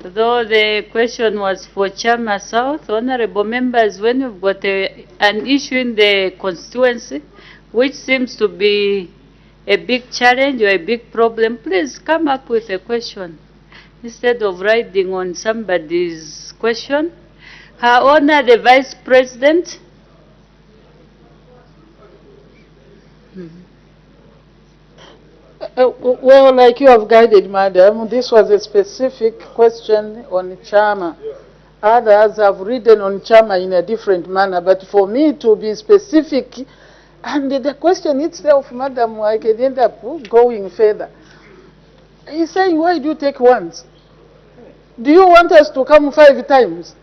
Though the question was for Chama South, honourable members, when you've got an issue in the constituency which seems to be a big challenge or a big problem, please come up with a question instead of riding on somebody's question. Her Honour the Vice President. Well, like you have guided, Madam, this was a specific question on Chama. Others have written on Chama in a different manner, but for me to be specific, and the question itself, Madam, I can end up going further. He's saying, why do you take once? Do you want us to come 5 times?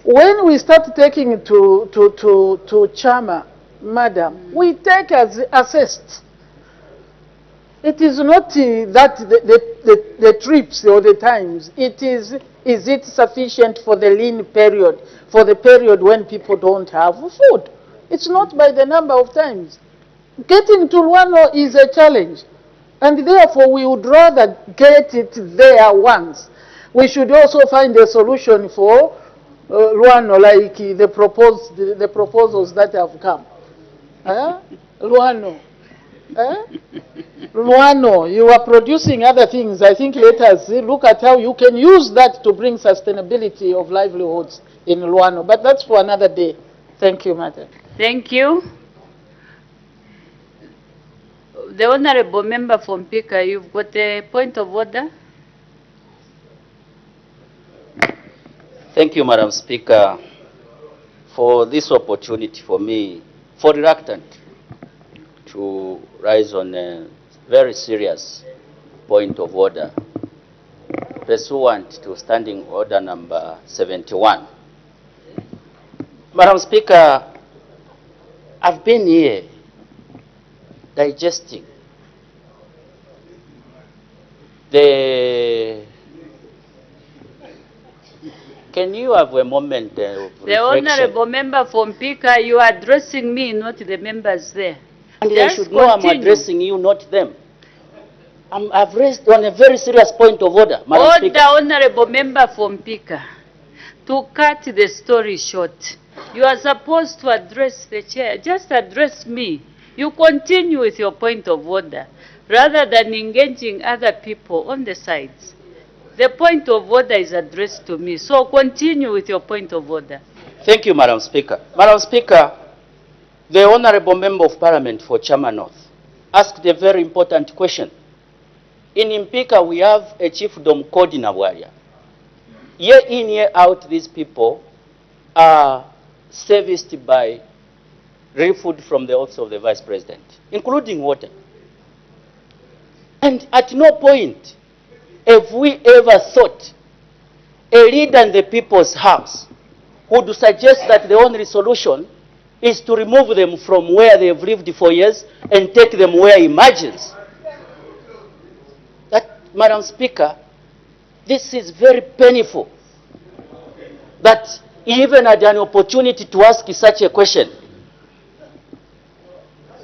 When we start taking to Chama, Madam, we take as assessed. It is not that the trips or the times. It is it sufficient for the lean period, for the period when people don't have food? It's not by the number of times. Getting to Luano is a challenge, and therefore we would rather get it there once. We should also find a solution for Luano, like the proposals that have come. Luano. Luano, you are producing other things. I think let us look at how you can use that to bring sustainability of livelihoods in Luano. But that's for another day. Thank you, Madam. Thank you. The Honorable Member from Pika, you've got a point of order. Thank you, Madam Speaker, for this opportunity for me, for reluctant to rise on a very serious point of order, pursuant to Standing Order number 71. Madam Speaker, I've been here digesting the... Can you have a moment of reflection? The Honorable Member from Pika, you are addressing me, not the members there. And Just I should know I'm continue. addressing you, not them. I've raised on a very serious point of order, Madam Order, Speaker. Honorable Member from Pika. To cut the story short, you are supposed to address the chair. Just address me. You continue with your point of order, rather than engaging other people on the sides. The point of order is addressed to me, so continue with your point of order. Thank you, Madam Speaker. Madam Speaker, the Honorable Member of Parliament for Chama North asked a very important question. In Mpika, we have a chiefdom called Nabwaria. Year in, year out, these people are serviced by real food from the office of the Vice President, including water. And at no point have we ever thought a leader in the people's house would suggest that the only solution is to remove them from where they've lived for years and take them where he imagines. That, Madam Speaker, this is very painful that he even had an opportunity to ask such a question.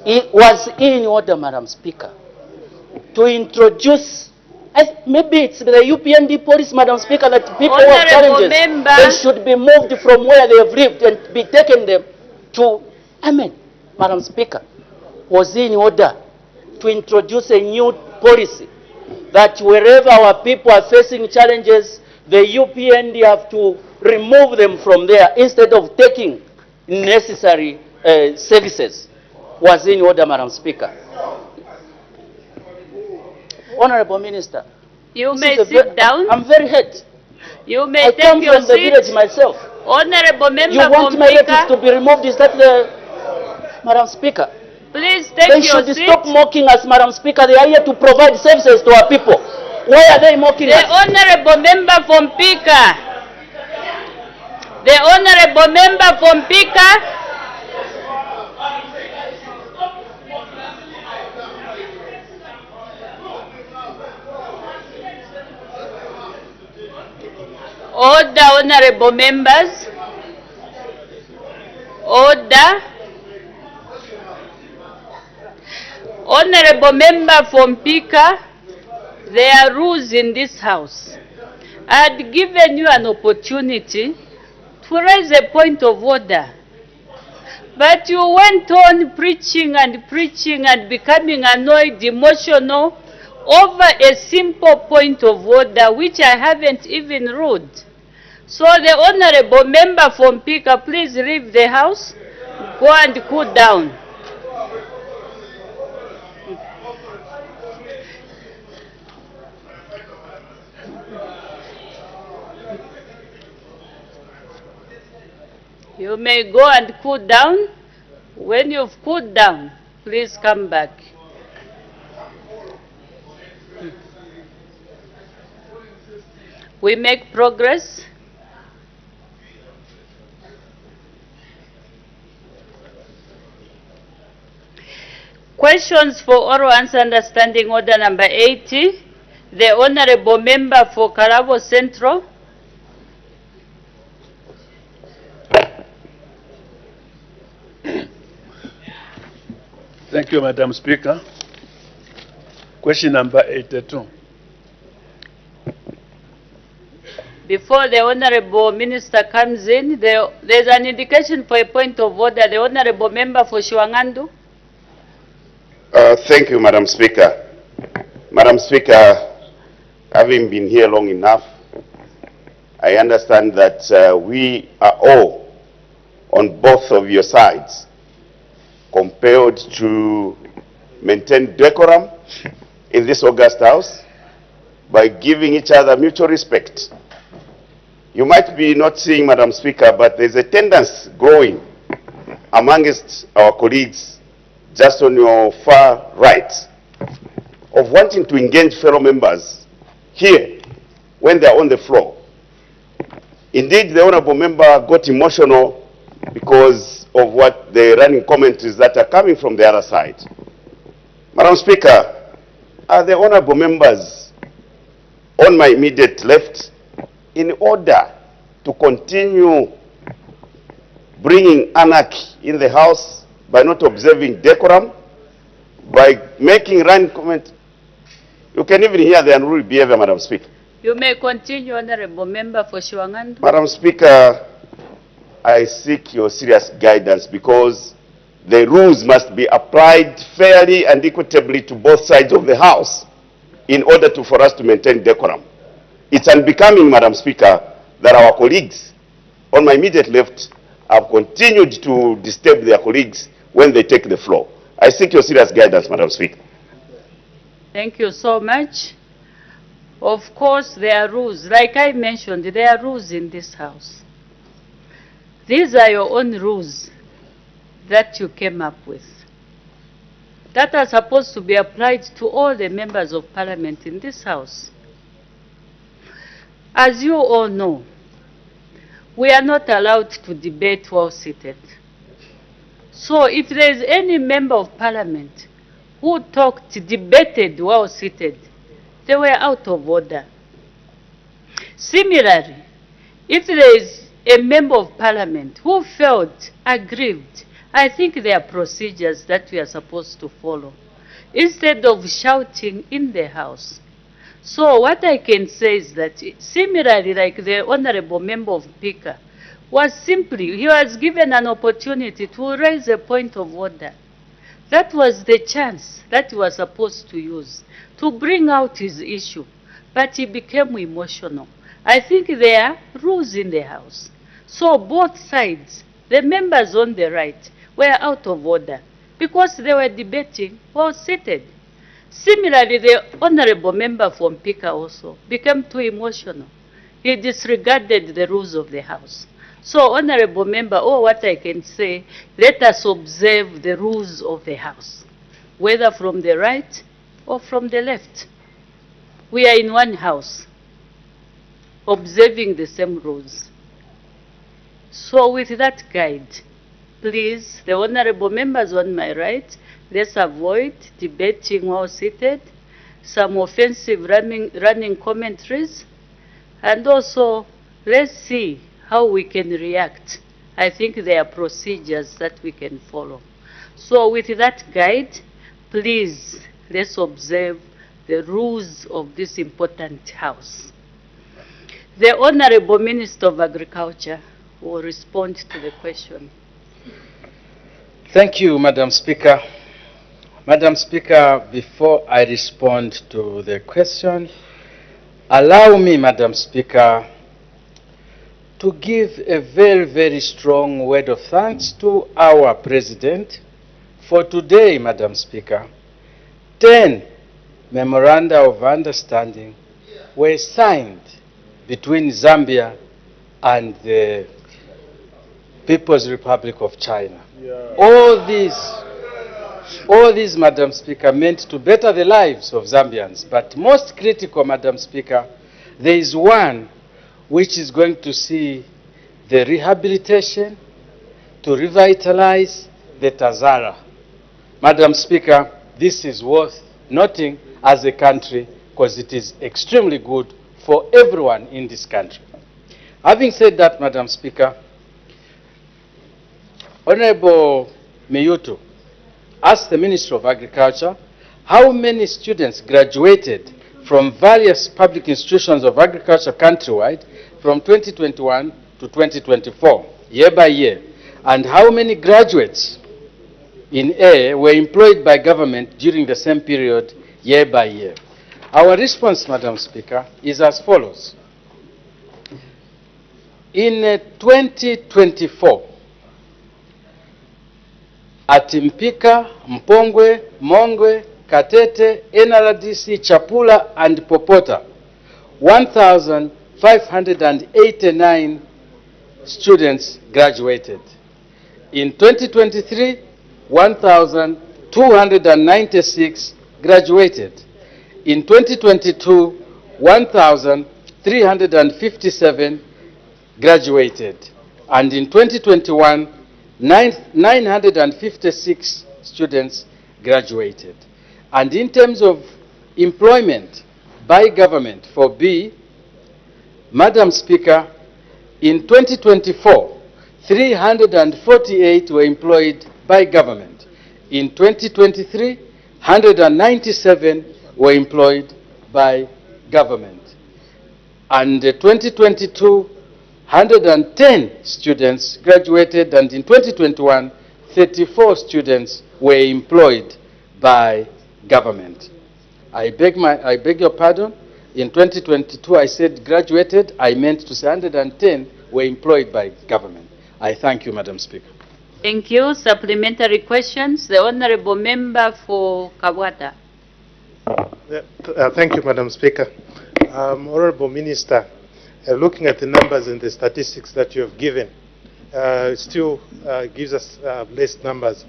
It was in order, Madam Speaker, to introduce, maybe it's the UPND police, Madam Speaker, that people who have challenges, they should be moved from where they have lived and be taken them to, Madam Speaker, was in order to introduce a new policy that wherever our people are facing challenges, the UPND have to remove them from there instead of taking necessary services. Was in order, Madam Speaker. Honorable Minister, you may sit down. I'm very hurt. You may I take come your from the seat. village myself. Honorable Member You want from my relatives Pika, to be removed? Is that the... Madam Speaker? please take They your should seat. stop mocking us, Madam Speaker. They are here to provide services to our people. Why are they mocking The us? Honorable Member from Pika. The Honorable Member from Pika. Order, honorable members. Order. Honorable member from Pika, there are rules in this house. I had given you an opportunity to raise a point of order. But you went on preaching and becoming annoyed, emotional, over a simple point of order which I haven't even ruled. So the honorable member from Pika, please leave the house, go and cool down. You may go and cool down. When you've cooled down, please come back. We make progress. Questions for oral answer understanding order number 80. The honorable member for Karabo Central. Thank you, Madam Speaker. Question number 82. Before the Honorable Minister comes in, there's an indication for a point of order. The Honorable Member for Shuangandu. Thank you, Madam Speaker. Madam Speaker, having been here long enough, I understand that we are all on both of your sides compelled to maintain decorum in this august house by giving each other mutual respect. You might be not seeing, Madam Speaker, but there's a tendency growing amongst our colleagues just on your far right of wanting to engage fellow members here when they're on the floor. Indeed, the honorable member got emotional because of what the running commentaries that are coming from the other side. Madam Speaker, are the honorable members on my immediate left, in order to continue bringing anarchy in the House by not observing decorum, by making running comment? You can even hear the unruly behavior, Madam Speaker. You may continue, Honorable Member for Shiwangandu. Madam Speaker, I seek your serious guidance because the rules must be applied fairly and equitably to both sides of the House in order for us to maintain decorum. It's unbecoming, Madam Speaker, that our colleagues on my immediate left have continued to disturb their colleagues when they take the floor. I seek your serious guidance, Madam Speaker. Thank you so much. Of course, there are rules. Like I mentioned, there are rules in this House. These are your own rules that you came up with, that are supposed to be applied to all the members of Parliament in this House. As you all know, we are not allowed to debate while seated. So if there is any member of Parliament who debated while seated, they were out of order. Similarly, if there is a member of Parliament who felt aggrieved, I think there are procedures that we are supposed to follow, instead of shouting in the House. So what I can say is that, similarly like the Honorable Member of Pika, he was given an opportunity to raise a point of order. That was the chance that he was supposed to use to bring out his issue, but he became emotional. I think there are rules in the House. So both sides, the members on the right, were out of order because they were debating while seated. Similarly, the Honorable Member from Pika also became too emotional. He disregarded the rules of the House. So, Honorable Member, what I can say, let us observe the rules of the House, whether from the right or from the left. We are in one House, observing the same rules. So, with that guide, please, the Honorable Members on my right, let's avoid debating while seated, some offensive running commentaries, and also let's see how we can react. I think there are procedures that we can follow. So with that guide, please, let's observe the rules of this important House. The Honorable Minister of Agriculture will respond to the question. Thank you, Madam Speaker. Madam Speaker, before I respond to the question, allow me, Madam Speaker, to give a very, very strong word of thanks to our President for today, Madam Speaker. 10 memoranda of understanding were signed between Zambia and the People's Republic of China. Yeah. All these, Madam Speaker, meant to better the lives of Zambians. But most critical, Madam Speaker, there is one which is going to see the rehabilitation to revitalize the Tazara. Madam Speaker, this is worth noting as a country because it is extremely good for everyone in this country. Having said that, Madam Speaker, Honorable Miyutu asked the Minister of Agriculture how many students graduated from various public institutions of agriculture countrywide from 2021 to 2024, year by year, and how many graduates in A were employed by government during the same period, year by year. Our response, Madam Speaker, is as follows. In 2024, at Mpika, Mpongwe, Mongwe, Katete, NRDC, Chapula, and Popota. 1,589 students graduated. In 2023, 1,296 graduated. In 2022, 1,357 graduated. And in 2021, 956 students graduated. And in terms of employment by government for B, Madam Speaker, in 2024, 348 were employed by government. In 2023, 197 were employed by government. And 2022, 110 students graduated, and in 2021, 34 students were employed by government. I beg your pardon. In 2022, I said graduated. I meant to say 110 were employed by government. I thank you, Madam Speaker. Thank you. Supplementary questions. The Honorable Member for Kabwata. Thank you, Madam Speaker. Honorable Minister, looking at the numbers and the statistics that you have given, still gives us less numbers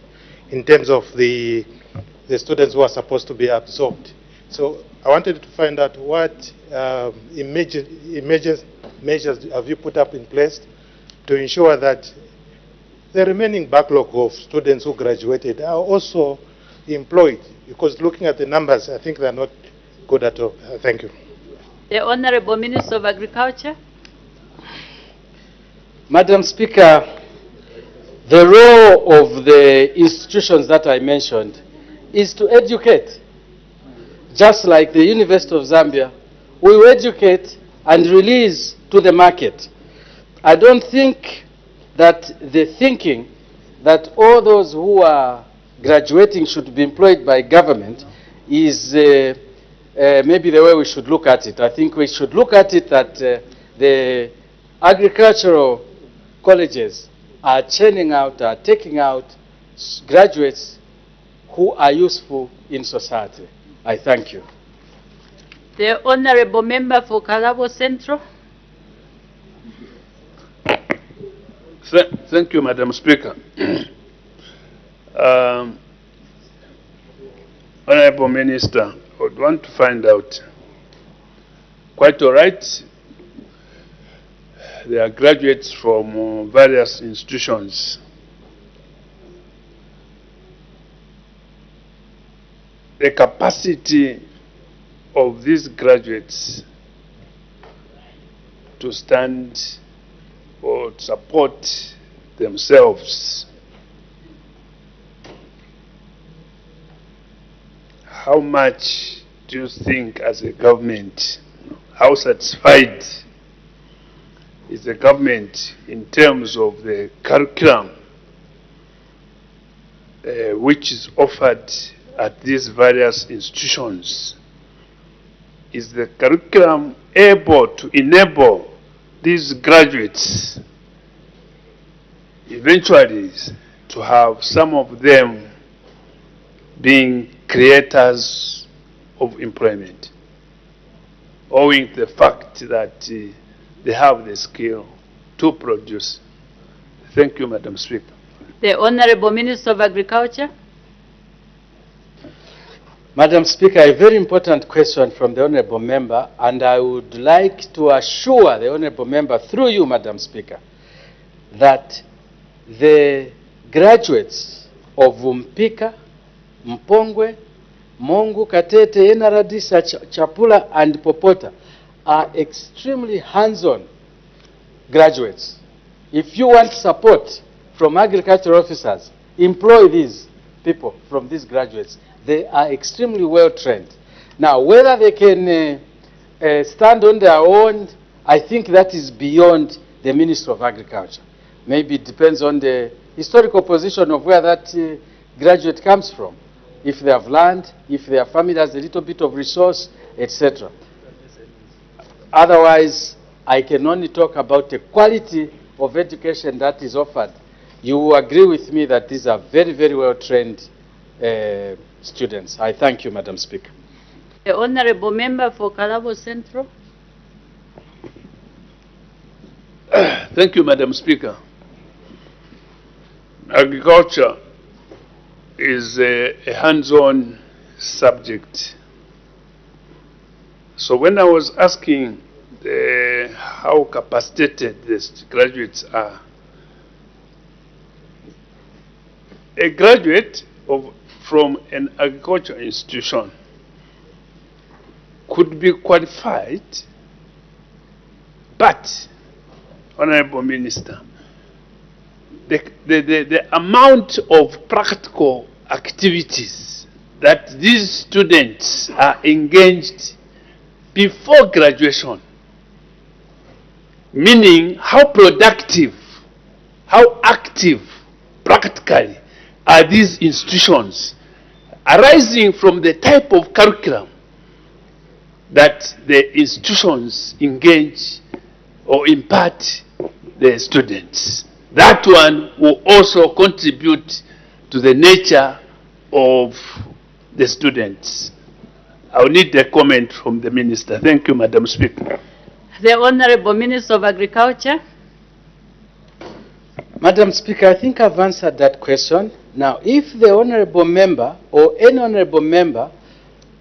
in terms of the students who are supposed to be absorbed. So I wanted to find out what immediate measures have you put up in place to ensure that the remaining backlog of students who graduated are also employed, because looking at the numbers, I think they're not good at all. Thank you. The Honorable Minister of Agriculture. Madam Speaker, the role of the institutions that I mentioned is to educate. Just like the University of Zambia, we will educate and release to the market. I don't think that the thinking that all those who are graduating should be employed by government is maybe the way we should look at it. I think we should look at it that the agricultural colleges are churning out, are taking out graduates who are useful in society. I thank you. The Honorable Member for Kalabo Central. Thank you, Madam Speaker. Honorable Minister, I would want to find out, quite all right, there are graduates from various institutions. The capacity of these graduates to stand or support themselves, how much do you think as a government, how satisfied is the government in terms of the curriculum which is offered at these various institutions? Is the curriculum able to enable these graduates eventually to have some of them being creators of employment, owing to the fact that they have the skill to produce? Thank you, Madam Speaker. The Honorable Minister of Agriculture. Madam Speaker, a very important question from the Honorable Member, and I would like to assure the Honorable Member, through you, Madam Speaker, that the graduates of Mpika, Mpongwe, Mongu, Katete, NRDC, Chapula, and Popota are extremely hands-on graduates. If you want support from agricultural officers, employ these people from these graduates. They are extremely well trained. Now, whether they can stand on their own, I think that is beyond the Ministry of Agriculture. Maybe it depends on the historical position of where that graduate comes from. If they have land, if their family has a little bit of resource, etc. Otherwise, I can only talk about the quality of education that is offered you will agree with me that these are very, very well-trained students. I thank you, Madam Speaker. The Honorable Member for Kalabo Central. Thank you, Madam Speaker. Agriculture is a hands-on subject. So when I was asking how capacitated these graduates are, a graduate from an agriculture institution could be qualified, but, Honorable Minister, the amount of practical activities that these students are engaged before graduation, meaning how productive, how active practically are these institutions, arising from the type of curriculum that the institutions engage or impart the students. That one will also contribute to the nature of the students. I will need a comment from the Minister. Thank you, Madam Speaker. The Honorable Minister of Agriculture. Madam Speaker, I think I've answered that question. Now, if the Honorable Member or any Honorable Member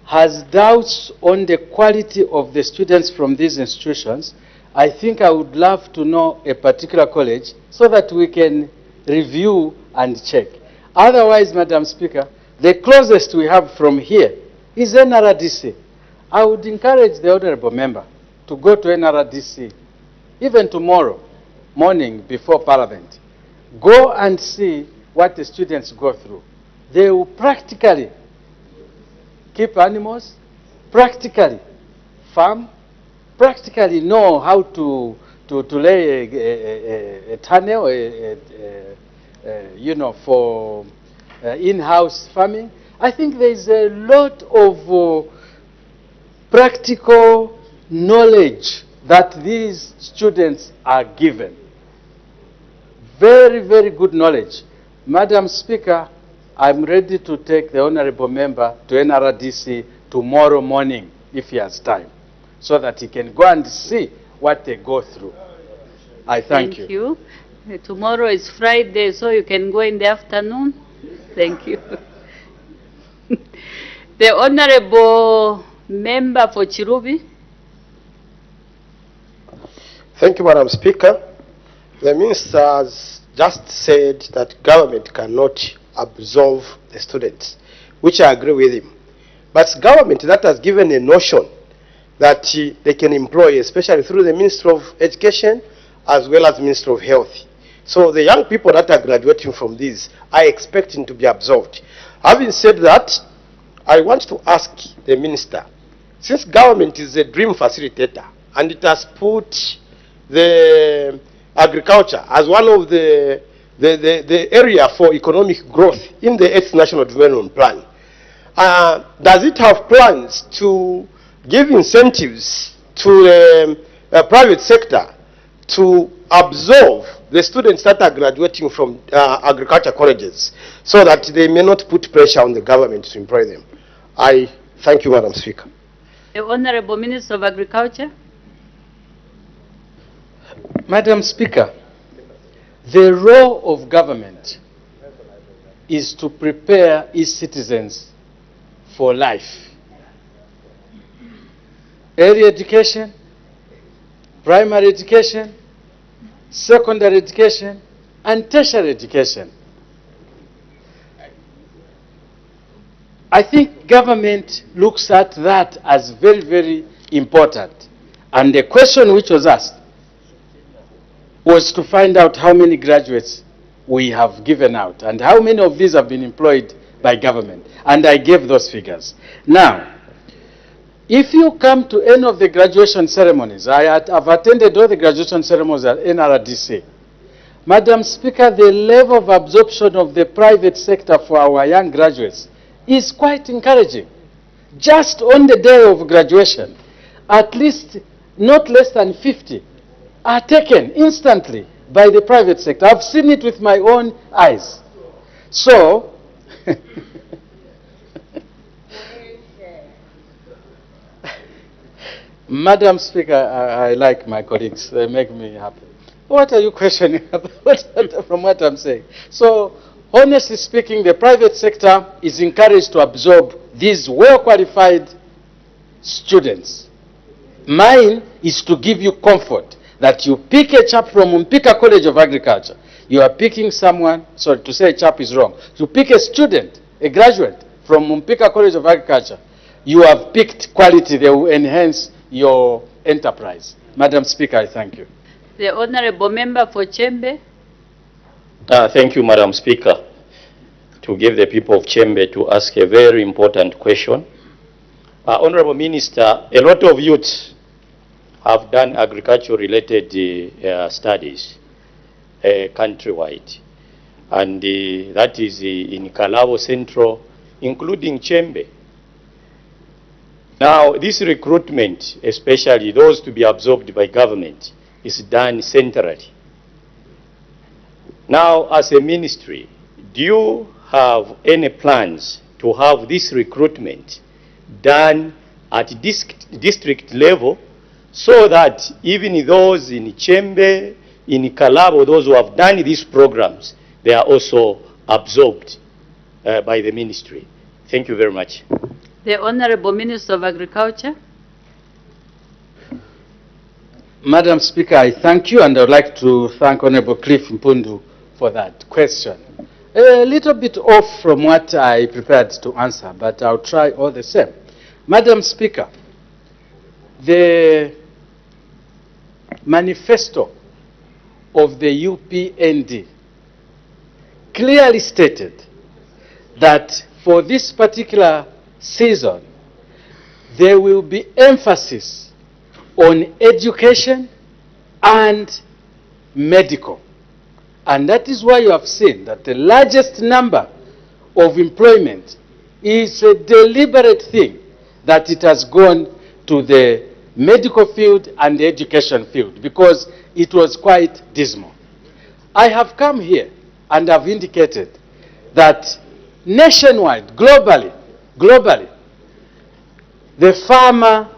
has doubts on the quality of the students from these institutions, I think I would love to know a particular college so that we can review and check. Otherwise, Madam Speaker, the closest we have from here is NRDC. I would encourage the Honorable Member to go to NRDC even tomorrow morning before Parliament. Go and see what the students go through. They will practically keep animals, practically farm, practically know how to lay a tunnel, you know, for in-house farming. I think there is a lot of practical knowledge that these students are given. Very, very good knowledge. Madam Speaker, I'm ready to take the Honorable Member to NRDC tomorrow morning, if he has time, so that he can go and see what they go through. I thank you. Tomorrow is Friday, so you can go in the afternoon. Thank you. The Honorable Member for Chirubi. Thank you, Madam Speaker. The Minister has just said that government cannot absolve the students, which I agree with him. But government that has given a notion that they can employ, especially through the Ministry of Education as well as Ministry of Health. So the young people that are graduating from these are expecting to be absolved. Having said that, I want to ask the Minister, since government is a dream facilitator and it has put the agriculture as one of the area for economic growth in the 8th National Development Plan, does it have plans to give incentives to the private sector to absorb the students that are graduating from agriculture colleges so that they may not put pressure on the government to employ them? I thank you, Madam Speaker. The Honorable Minister of Agriculture. Madam Speaker, the role of government is to prepare its citizens for life. Early education, primary education, secondary education, and tertiary education. I think government looks at that as very, very important. And the question which was asked was to find out how many graduates we have given out and how many of these have been employed by government. And I gave those figures. Now, if you come to any of the graduation ceremonies, I've attended all the graduation ceremonies at NRDC. Madam Speaker, the level of absorption of the private sector for our young graduates is quite encouraging. Just on the day of graduation, at least not less than 50 are taken instantly by the private sector. I've seen it with my own eyes. So, Madam Speaker, I like my colleagues. They make me happy. What are you questioning about from what I'm saying? So, honestly speaking, the private sector is encouraged to absorb these well-qualified students. Mine is to give you comfort that you pick a chap from Mpika College of Agriculture. You are picking someone, sorry, to say chap is wrong. You pick a student, a graduate from Mpika College of Agriculture. You have picked quality that will enhance your enterprise. Madam Speaker, I thank you. The Honorable Member for Chembe. Thank you, Madam Speaker, to give the people of Chembe to ask a very important question. Honorable Minister, a lot of youths have done agriculture-related studies countrywide, and that is in Kalabo Central, including Chembe. Now, this recruitment, especially those to be absorbed by government, is done centrally. Now, as a ministry, do you have any plans to have this recruitment done at district level, so that even those in Chembe, in Kalabo, those who have done these programs, they are also absorbed by the ministry? Thank you very much. The Honorable Minister of Agriculture. Madam Speaker, I thank you, and I would like to thank Honorable Cliff Mpundu for that question. A little bit off from what I prepared to answer, but I'll try all the same. Madam Speaker, the manifesto of the UPND clearly stated that for this particular season, there will be emphasis on education and medical. And that is why you have seen that the largest number of employment is a deliberate thing, that it has gone to the medical field and the education field, because it was quite dismal. I have come here and have indicated that nationwide, globally, the farmer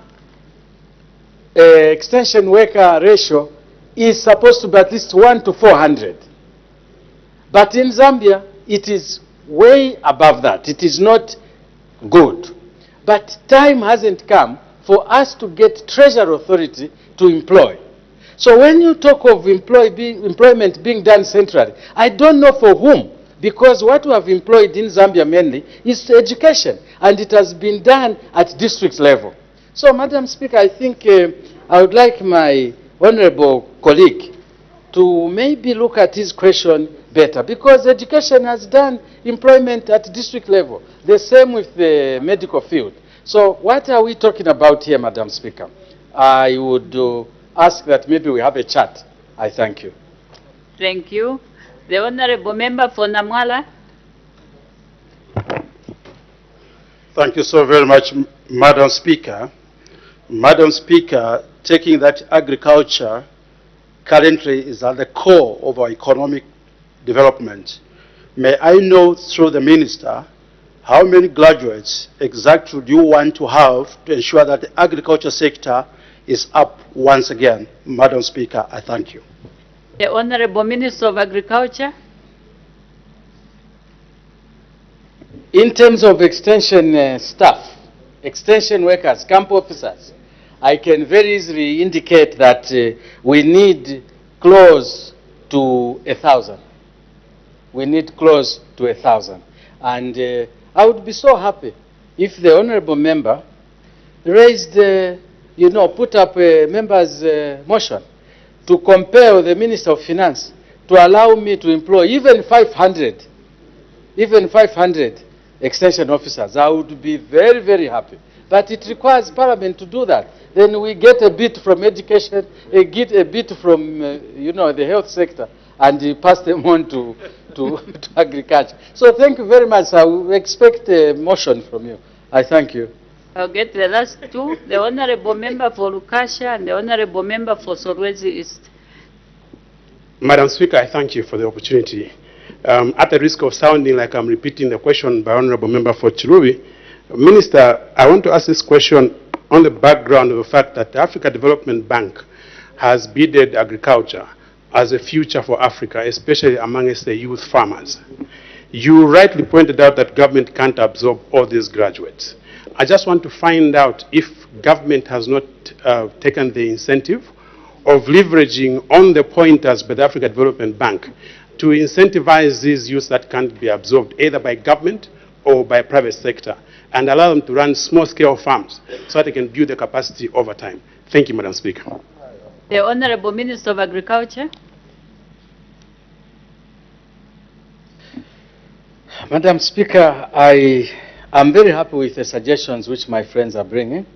extension worker ratio is supposed to be at least 1 to 400. But in Zambia, it is way above that. It is not good. But time hasn't come for us to get Treasury Authority to employ. So when you talk of employment being done centrally, I don't know for whom, because what we have employed in Zambia mainly is education, and it has been done at district level. So, Madam Speaker, I think I would like my honorable colleague to maybe look at his question better, because education has done employment at district level. The same with the medical field. So what are we talking about here, Madam Speaker? I would ask that maybe we have a chat. I thank you. Thank you. The Honorable Member for Namwala. Thank you so very much, Madam Speaker. Madam Speaker, taking that agriculture currently is at the core of our economic development, may I know through the Minister how many graduates exactly do you want to have to ensure that the agriculture sector is up once again? Madam Speaker, I thank you. The Honorable Minister of Agriculture. In terms of extension staff, extension workers, camp officers, I can very easily indicate that we need close to 1,000. We need close to 1,000. And I would be so happy if the honorable member raised, put up a member's motion to compel the Minister of Finance to allow me to employ even 500 extension officers. I would be very, very happy. But it requires Parliament to do that. Then we get a bit from education, get a bit from, the health sector, and pass them on to agriculture. So thank you very much. I will expect a motion from you. I thank you. I'll get the last two. The Honorable Member for Lukasha and the Honorable Member for Solwezi East. Madam Speaker, I thank you for the opportunity. At the risk of sounding like I'm repeating the question by Honorable Member for Chirubi, Minister, I want to ask this question on the background of the fact that the Africa Development Bank has bidded agriculture as a future for Africa, especially amongst the youth farmers. You rightly pointed out that government can't absorb all these graduates. I just want to find out if government has not taken the incentive of leveraging on the pointers by the Africa Development Bank to incentivize these youths that can't be absorbed either by government or by private sector, and allow them to run small-scale farms so that they can build the capacity over time. Thank you, Madam Speaker. The Honorable Minister of Agriculture. Madam Speaker, I am very happy with the suggestions which my friends are bringing.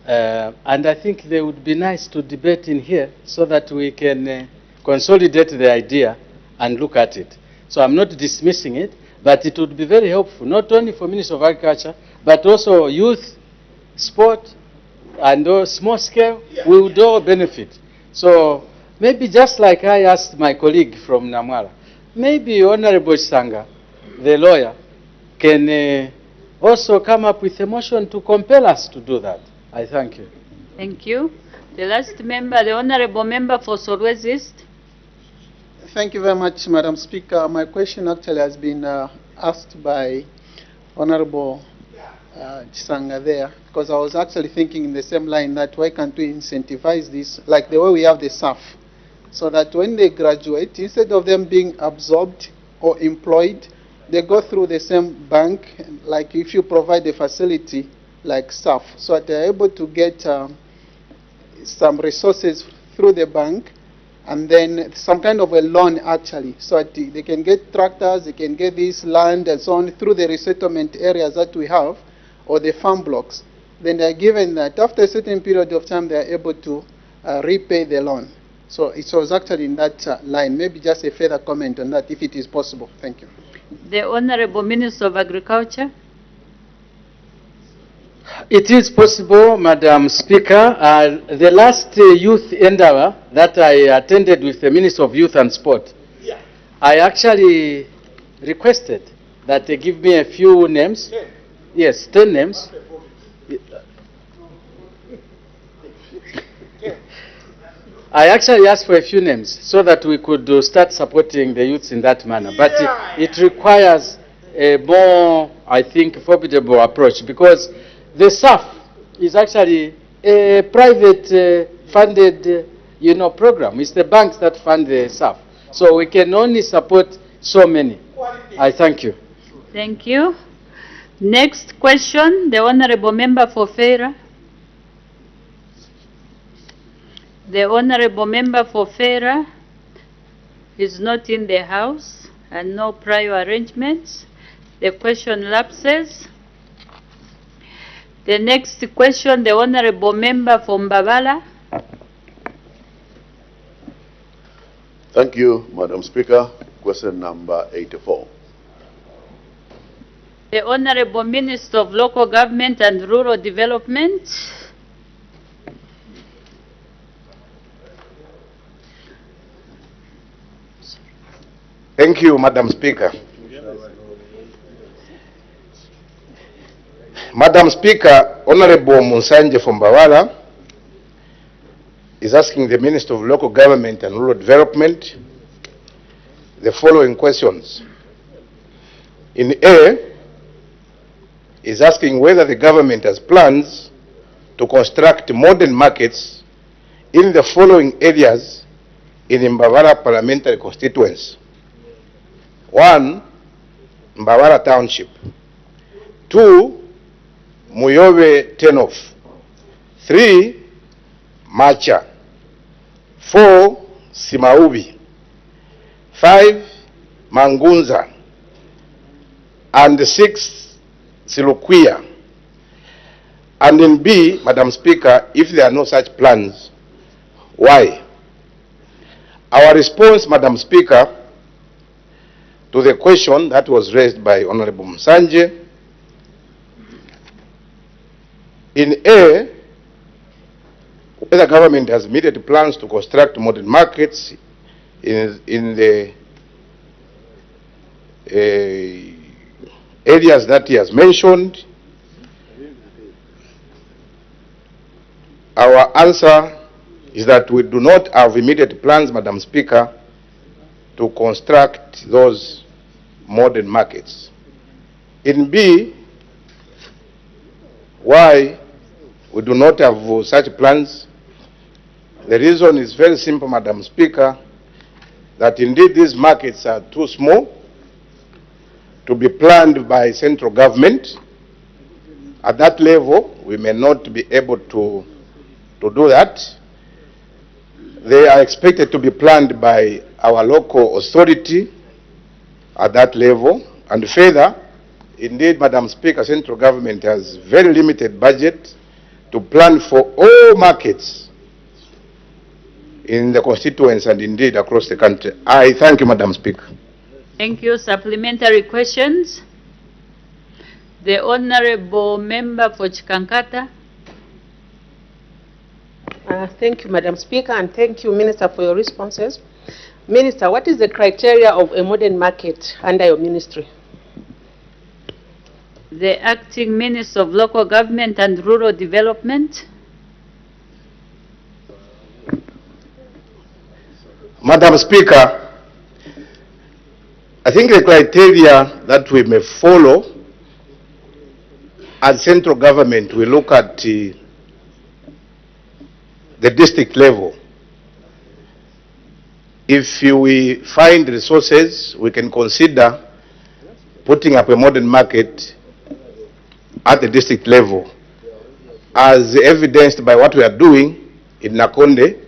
And I think they would be nice to debate in here so that we can consolidate the idea and look at it. So I'm not dismissing it, but it would be very helpful, not only for Minister of Agriculture, but also youth, sport, and small scale. We would all benefit. So maybe just like I asked my colleague from Namwara, maybe Honorable Sanga, the lawyer, can also come up with a motion to compel us to do that. I thank you. Thank you. The last member, the Honorable Member for Solwezi East. Thank you very much, Madam Speaker. My question actually has been asked by Honorable Chisanga there, because I was actually thinking in the same line that why can't we incentivize this like the way we have the SAF, so that when they graduate, instead of them being absorbed or employed, they go through the same bank, like if you provide a facility like SAF, so that they're able to get some resources through the bank, and then some kind of a loan actually, so that they can get tractors, they can get this land and so on through the resettlement areas that we have, or the farm blocks. Then they're given that after a certain period of time, they're able to repay the loan. So it was actually in that line. Maybe just a further comment on that, if it is possible. Thank you. The Honorable Minister of Agriculture. It is possible, Madam Speaker. The last youth endeavor that I attended with the Minister of Youth and Sport, I actually requested that they give me a few names. 10. Yes, 10 names. I actually asked for a few names so that we could start supporting the youths in that manner. But it requires a more, I think, formidable approach, because the SAF is actually a private funded, program. It's the banks that fund the SAF. So we can only support so many. I thank you. Thank you. Next question, the Honorable Member for Fera. The Honorable Member for Fera is not in the House and no prior arrangements. The question lapses. The next question, the Honorable Member from Mbabala. Thank you, Madam Speaker. Question number 84. The Honorable Minister of Local Government and Rural Development. Thank you, Madam Speaker. Madam Speaker, Honorable Munsanje from Bawala is asking the Minister of Local Government and Rural Development the following questions. In A, is asking whether the government has plans to construct modern markets in the following areas in Mbabala parliamentary constituency. 1, Mbabala Township. 2, Muyobe Tenof. 3, Macha. 4, Simaubi. 5, Mangunza. And 6, Silukwia. And in B, Madam Speaker, if there are no such plans, why? Our response, Madam Speaker, to the question that was raised by Honorable Musanje, in A, whether government has immediate plans to construct modern markets in the areas that he has mentioned. Our answer is that we do not have immediate plans, Madam Speaker, to construct those modern markets. In B, why we do not have such plans? The reason is very simple, Madam Speaker, that indeed these markets are too small to be planned by central government. At that level, we may not be able to do that. They are expected to be planned by our local authority at that level. And further, indeed, Madam Speaker, central government has very limited budget to plan for all markets in the constituents and indeed across the country. I thank you, Madam Speaker. Thank you. Supplementary questions? The Honorable Member for Chikankata. Thank you, Madam Speaker, and thank you, Minister, for your responses. Minister, what is the criteria of a modern market under your ministry? The Acting Minister of Local Government and Rural Development. Madam Speaker, I think the criteria that we may follow as central government, we look at the district level. If we find resources, we can consider putting up a modern market at the district level, as evidenced by what we are doing in Nakonde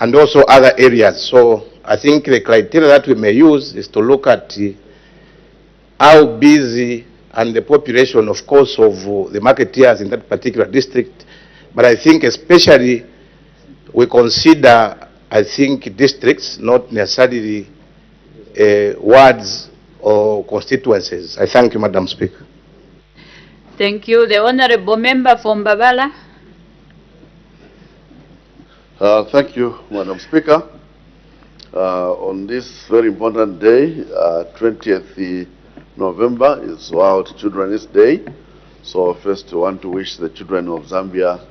and also other areas. So I think the criteria that we may use is to look at how busy and the population, of course, of the marketeers in that particular district. But I think especially we consider, I think, districts, not necessarily wards or constituencies. I thank you, Madam Speaker. Thank you. The Honorable Member from Babala. Thank you, Madam Speaker. On this very important day, 20th November is World Children's Day. So first I want to wish the children of Zambia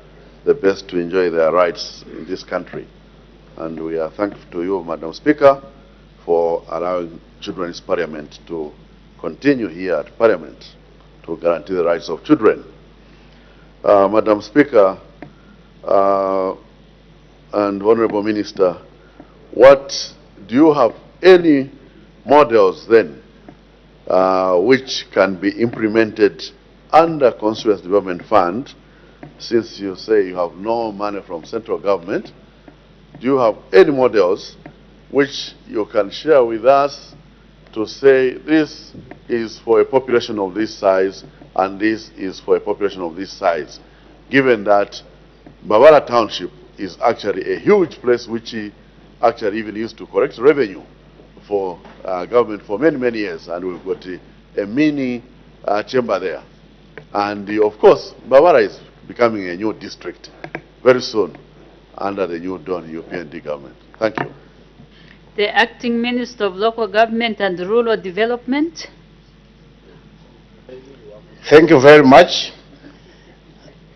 the best to enjoy their rights in this country. And we are thankful to you, Madam Speaker, for allowing Children's Parliament to continue here at Parliament to guarantee the rights of children. Madam Speaker and Honorable Minister, do you have any models then which can be implemented under Constituency Development Fund, since you say you have no money from central government? Do you have any models which you can share with us to say this is for a population of this size and this is for a population of this size, given that Babala Township is actually a huge place which actually even used to collect revenue for government for many, many years, and we've got a mini chamber there. And of course, Babala is becoming a new district very soon under the new Dawn UPND government. Thank you. The Acting Minister of Local Government and Rural Development. Thank you very much.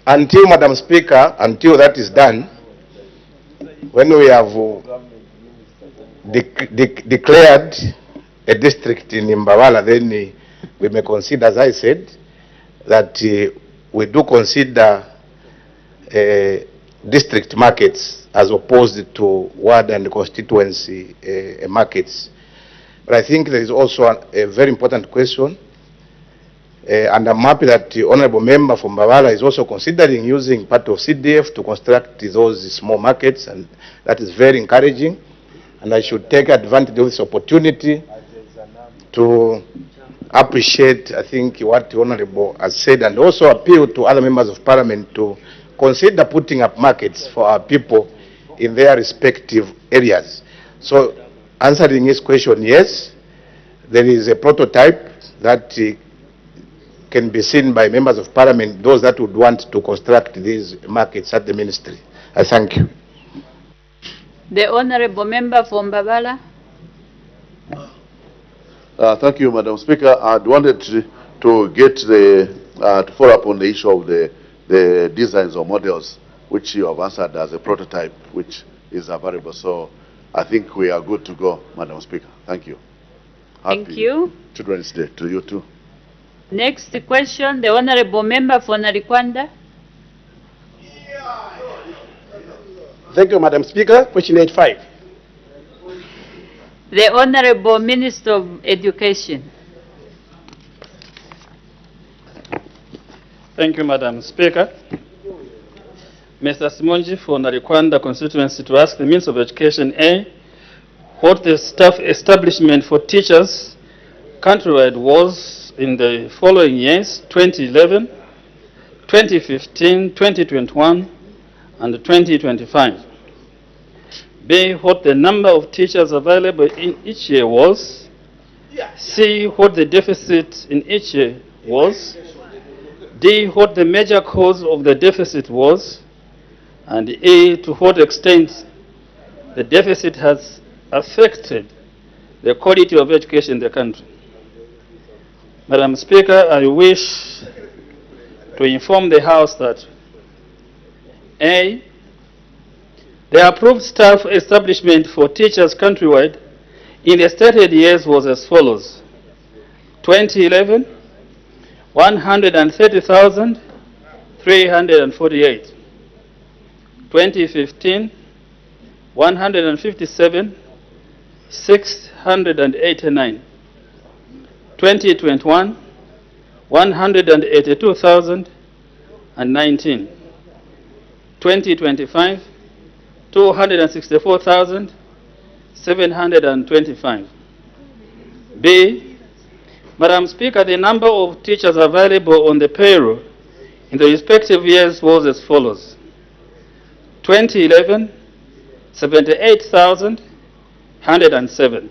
Until, Madam Speaker, until that is done, when we have declared a district in Mbawala, then we may consider, as I said, that we do consider district markets as opposed to ward and constituency markets. But I think there is also a very important question, and I'm happy that the Honorable Member from Mbawala is also considering using part of CDF to construct those small markets, and that is very encouraging. And I should take advantage of this opportunity to appreciate, I think, what the Honorable has said, and also appeal to other members of Parliament to consider putting up markets for our people in their respective areas. So, answering his question, yes, there is a prototype that can be seen by members of Parliament, those that would want to construct these markets at the ministry. I thank you. The Honorable Member from Babala. Thank you, Madam Speaker. I wanted to get to follow up on the issue of the designs or models, which you have answered as a prototype, which is available. So I think we are good to go, Madam Speaker. Thank you. Thank you. Children's Day to you too. Next question, the Honorable Member for Narikwanda. Thank you, Madam Speaker. Question 85. The Honorable Minister of Education. Thank you, Madam Speaker. Mr. Simonji for Narikwanda constituency to ask the Minister of Education, A, what the staff establishment for teachers countrywide was in the following years, 2011, 2015, 2021, and 2025. B, what the number of teachers available in each year was. C, what the deficit in each year was. D, what the major cause of the deficit was. And E, to what extent the deficit has affected the quality of education in the country. Madam Speaker, I wish to inform the House that A, the approved staff establishment for teachers countrywide in the stated years was as follows. 2011, 130,348. 2015, 157, 689. 2021, 182,019. 2025, 264,725. B, Madam Speaker, the number of teachers available on the payroll in the respective years was as follows. 2011, 78,107.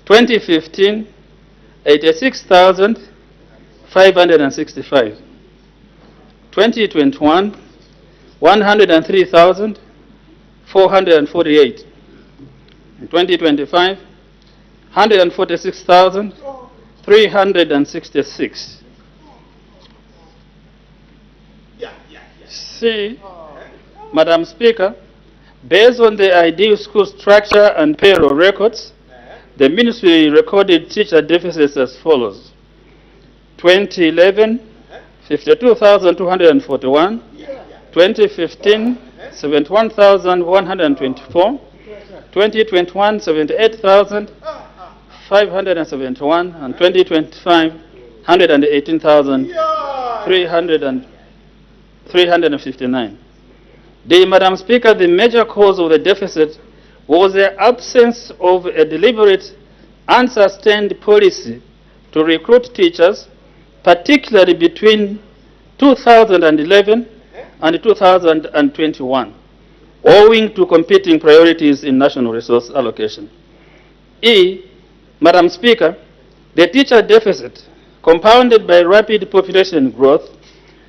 2015, 86,565. 2021, 103,448. In 2025, 146,366. C, Madam Speaker, based on the ideal school structure and payroll records, the ministry recorded teacher deficits as follows. 2011, 52,241. 2015, 71,124. 2021, 78,571. And 2025, 118,359. Madam Speaker, the major cause of the deficit was the absence of a deliberate and sustained policy to recruit teachers, particularly between 2011 and 2021, owing to competing priorities in national resource allocation. E, Madam Speaker, the teacher deficit, compounded by rapid population growth,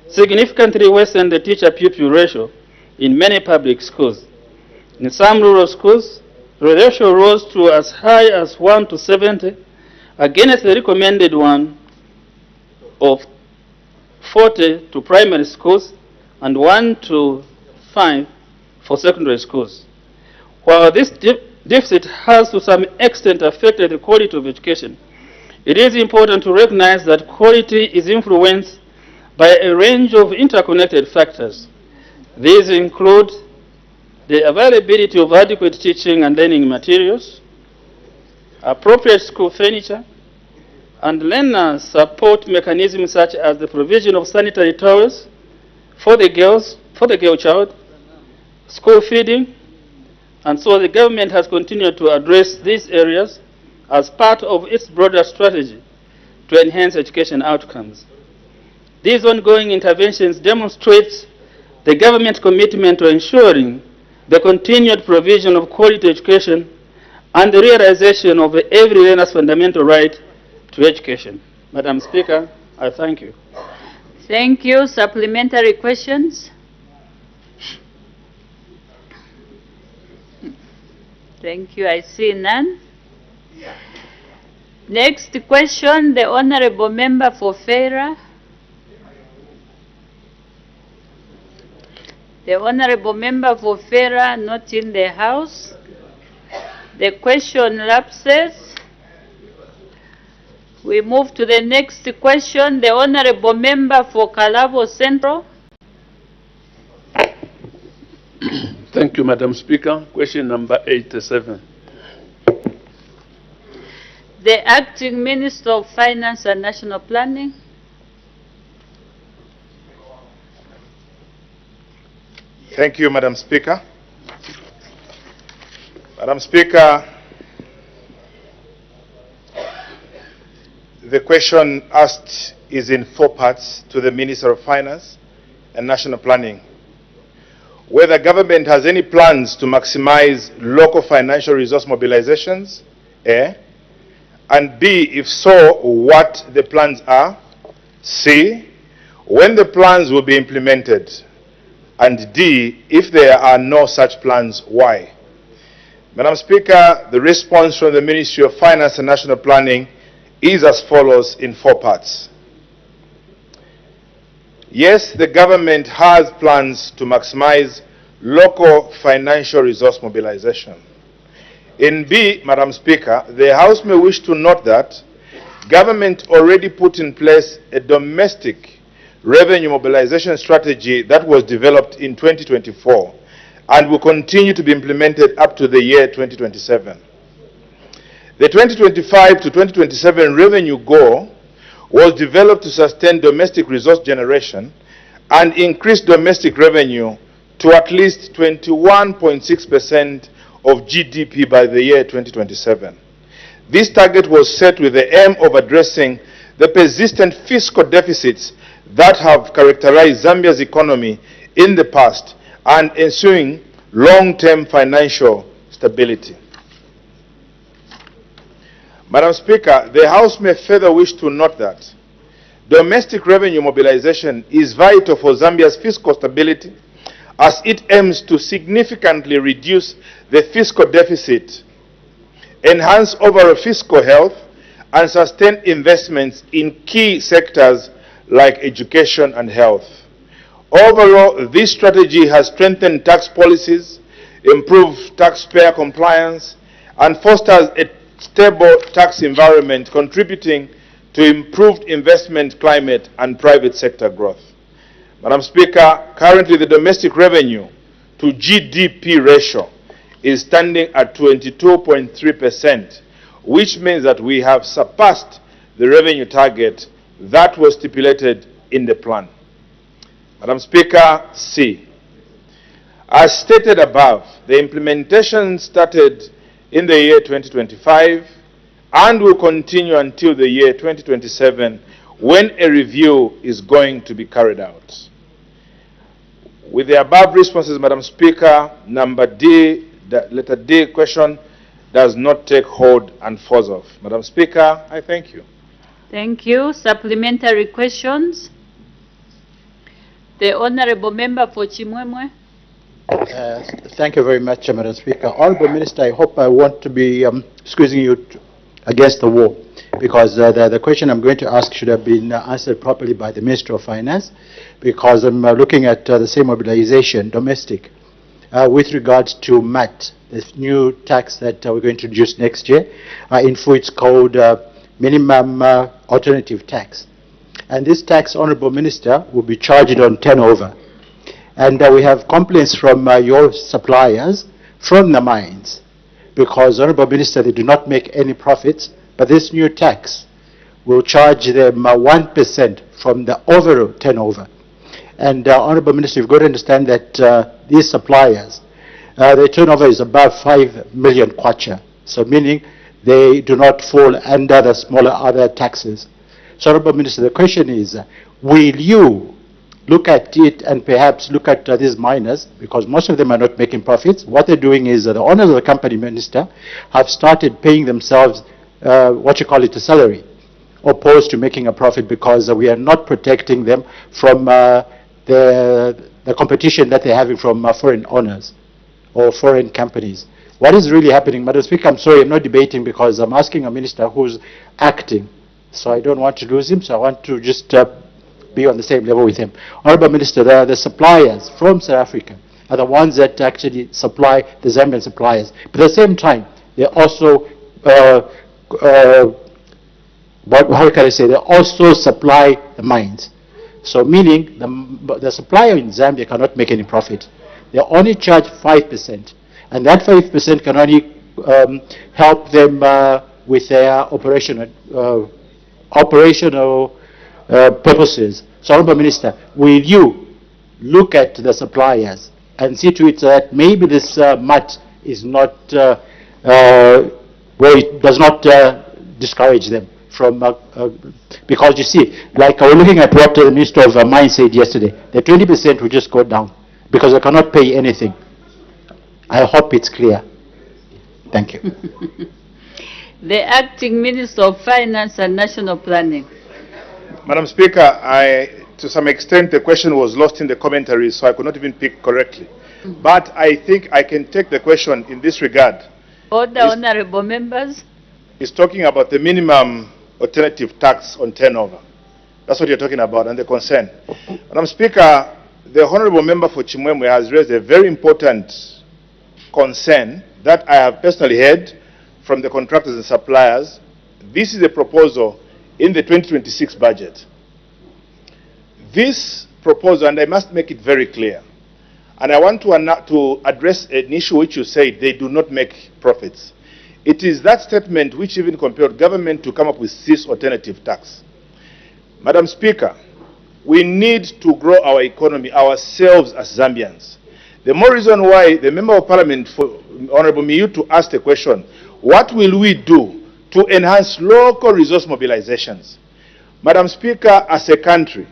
significantly worsened the teacher-pupil ratio in many public schools. In some rural schools, the ratio rose to as high as 1 to 70, against the recommended one of 40 to primary schools and 1 to 5 for secondary schools. While this deficit has to some extent affected the quality of education, it is important to recognize that quality is influenced by a range of interconnected factors. These include the availability of adequate teaching and learning materials, appropriate school furniture, and learner support mechanisms such as the provision of sanitary towels for the girl child, school feeding, and so the government has continued to address these areas as part of its broader strategy to enhance education outcomes. These ongoing interventions demonstrate the government's commitment to ensuring the continued provision of quality education and the realization of every learner's fundamental right to education. Madam Speaker, I thank you. Thank you. Supplementary questions? Thank you. I see none. Next question, the Honorable Member for Fera. The Honorable Member for Fera not in the House. The question lapses. We move to the next question, the Honorable Member for Kalabo Central. Thank you, Madam Speaker. Question number 87. The Acting Minister of Finance and National Planning. Thank you, Madam Speaker. Madam Speaker, the question asked is in 4 parts to the Minister of Finance and National Planning. Whether government has any plans to maximize local financial resource mobilizations, A, and B, if so, what the plans are, C, when the plans will be implemented, and D, if there are no such plans, why? Madam Speaker, the response from the Ministry of Finance and National Planning is as follows in 4 parts. Yes, the government has plans to maximize local financial resource mobilization. In B, Madam Speaker, the House may wish to note that government already put in place a domestic revenue mobilization strategy that was developed in 2024 and will continue to be implemented up to the year 2027. The 2025 to 2027 revenue goal was developed to sustain domestic resource generation and increase domestic revenue to at least 21.6% of GDP by the year 2027. This target was set with the aim of addressing the persistent fiscal deficits that have characterized Zambia's economy in the past and ensuing long-term financial stability. Madam Speaker, the House may further wish to note that domestic revenue mobilization is vital for Zambia's fiscal stability as it aims to significantly reduce the fiscal deficit, enhance overall fiscal health, and sustain investments in key sectors like education and health. Overall, this strategy has strengthened tax policies, improved taxpayer compliance, and fosters a stable tax environment, contributing to improved investment climate and private sector growth. Madam Speaker, currently the domestic revenue to GDP ratio is standing at 22.3%, which means that we have surpassed the revenue target that was stipulated in the plan. Madam Speaker, C. As stated above, the implementation started in the year 2025 and will continue until the year 2027, when a review is going to be carried out. With the above responses, Madam Speaker, number D, the letter D question does not take hold and falls off. Madam Speaker, I thank you. Thank you. Supplementary questions. The Honorable Member for Chimwemwe. Thank you very much, Madam Speaker. Honorable Minister, I hope I won't be squeezing you against the wall, because the question I'm going to ask should have been answered properly by the Minister of Finance, because I'm looking at the same mobilization, domestic, with regards to MAT, this new tax that we're going to introduce next year. In full, it's called minimum alternative tax. And this tax, Honorable Minister, will be charged on turnover. And we have complaints from your suppliers from the mines, because, Honorable Minister, they do not make any profits, but this new tax will charge them 1% from the overall turnover. And Honorable Minister, you've got to understand that these suppliers, their turnover is above 5 million kwacha, so meaning they do not fall under the smaller other taxes. So, Honorable Minister, the question is, will you look at it and perhaps look at these miners, because most of them are not making profits? What they're doing is the owners of the company, Minister, have started paying themselves a salary, opposed to making a profit, because we are not protecting them from the competition that they're having from foreign owners or foreign companies. What is really happening, Madam Speaker, I'm sorry, I'm not debating because I'm asking a minister who's acting. So I don't want to lose him, so I want to just be on the same level with him. Honorable Minister, the suppliers from South Africa are the ones that actually supply the Zambian suppliers. But at the same time, they also, how can I say, they also supply the mines. So meaning the supplier in Zambia cannot make any profit. They only charge 5%. And that 5% can only help them with their operational purposes. So, Honourable Minister, will you look at the suppliers and see to it that maybe this MAT is not, well, it does not discourage them from, because you see, like we're looking at what the Minister of Mines said yesterday, the 20% will just go down because they cannot pay anything. I hope it's clear. Thank you. The Acting Minister of Finance and National Planning. Madam Speaker, to some extent the question was lost in the commentary, so I could not even pick correctly. But I think I can take the question in this regard. Order, honourable members. It's talking about the minimum alternative tax on turnover. That's what you're talking about and the concern. Madam Speaker, the honourable member for Chimwemwe has raised a very important concern that I have personally heard from the contractors and suppliers. This is a proposal in the 2026 budget. This proposal, and I must make it very clear, and I want to address an issue which you said they do not make profits. It is that statement which even compelled government to come up with this alternative tax. Madam Speaker, we need to grow our economy ourselves as Zambians. The more reason why the Member of Parliament for Honourable Miyu to ask the question, what will we do to enhance local resource mobilizations? Madam Speaker, as a country,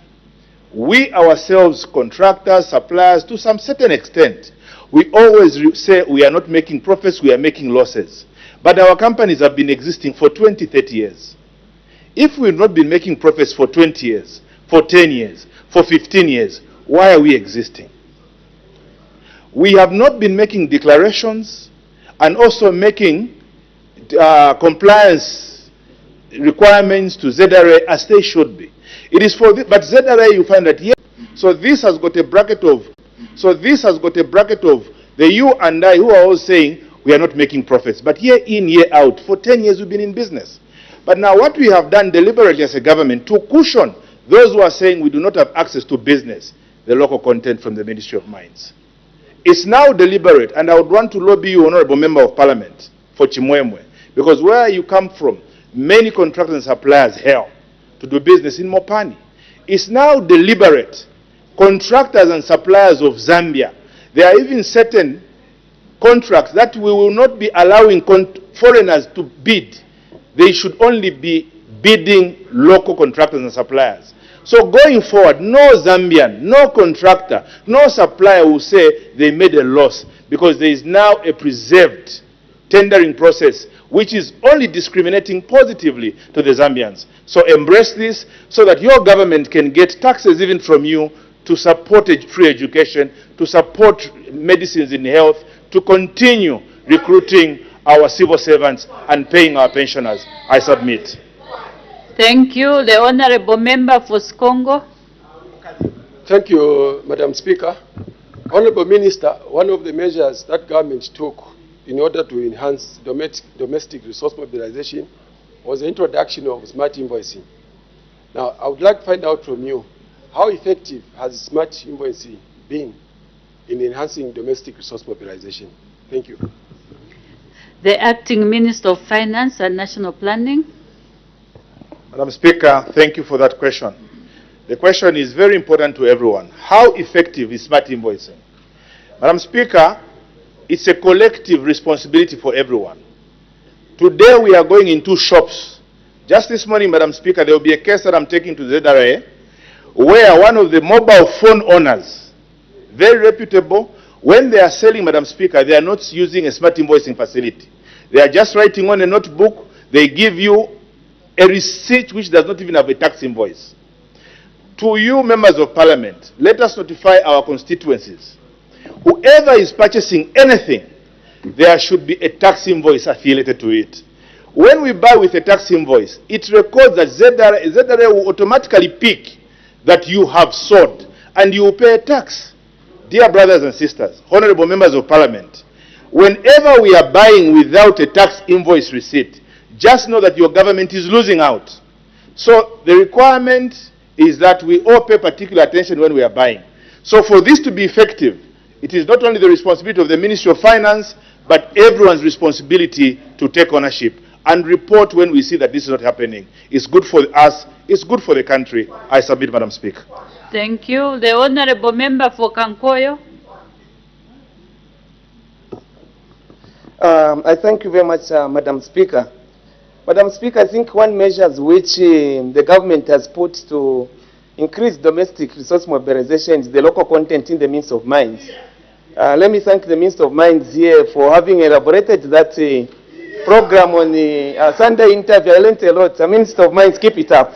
we ourselves, contractors, suppliers, to some certain extent, we always say we are not making profits, we are making losses. But our companies have been existing for 20, 30 years. If we've not been making profits for 20 years, for 10 years, for 15 years, why are we existing? We have not been making declarations and also making compliance requirements to ZRA as they should be. It is for but ZRA you find that yes. So this has got a bracket of the you and I who are all saying we are not making profits. But year in, year out, for 10 years we've been in business. But now what we have done deliberately as a government to cushion those who are saying we do not have access to business, the local content from the Ministry of Mines. It's now deliberate, and I would want to lobby you, Honourable Member of Parliament, for Chimwemwe, because where you come from, many contractors and suppliers help to do business in Mopani. It's now deliberate. Contractors and suppliers of Zambia, there are even certain contracts that we will not be allowing foreigners to bid. They should only be bidding local contractors and suppliers. So going forward, no Zambian, no contractor, no supplier will say they made a loss because there is now a preserved tendering process which is only discriminating positively to the Zambians. So embrace this so that your government can get taxes even from you to support free education, to support medicines in health, to continue recruiting our civil servants and paying our pensioners. I submit. Thank you. The Honourable Member for Skongo. Thank you, Madam Speaker. Honourable Minister, one of the measures that government took in order to enhance domestic resource mobilization was the introduction of smart invoicing. Now, I would like to find out from you, how effective has smart invoicing been in enhancing domestic resource mobilization? Thank you. The Acting Minister of Finance and National Planning. Madam Speaker, thank you for that question. The question is very important to everyone. How effective is smart invoicing? Madam Speaker, it's a collective responsibility for everyone. Today we are going into shops. Just this morning, Madam Speaker, there will be a case that I'm taking to ZRA where one of the mobile phone owners, very reputable, when they are selling, Madam Speaker, they are not using a smart invoicing facility. They are just writing on a notebook. They give you a receipt which does not even have a tax invoice. To you, members of parliament, let us notify our constituencies. Whoever is purchasing anything there should be a tax invoice affiliated to it. When we buy with a tax invoice, it records that ZRA will automatically pick that you have sold, and you will pay a tax. Dear brothers and sisters, honorable members of parliament, whenever we are buying without a tax invoice receipt, just know that your government is losing out. So the requirement is that we all pay particular attention when we are buying. So for this to be effective, it is not only the responsibility of the Ministry of Finance, but everyone's responsibility to take ownership and report when we see that this is not happening. It's good for us, it's good for the country. I submit, Madam Speaker. Thank you. The Honorable Member for Kankoyo. I thank you very much, Madam Speaker. Madam Speaker, I think one measure which the government has put to increase domestic resource mobilization is the local content in the Ministry of Mines. Let me thank the Minister of Mines here for having elaborated that program on the Sunday interview. I learned a lot. The Minister of Mines, keep it up.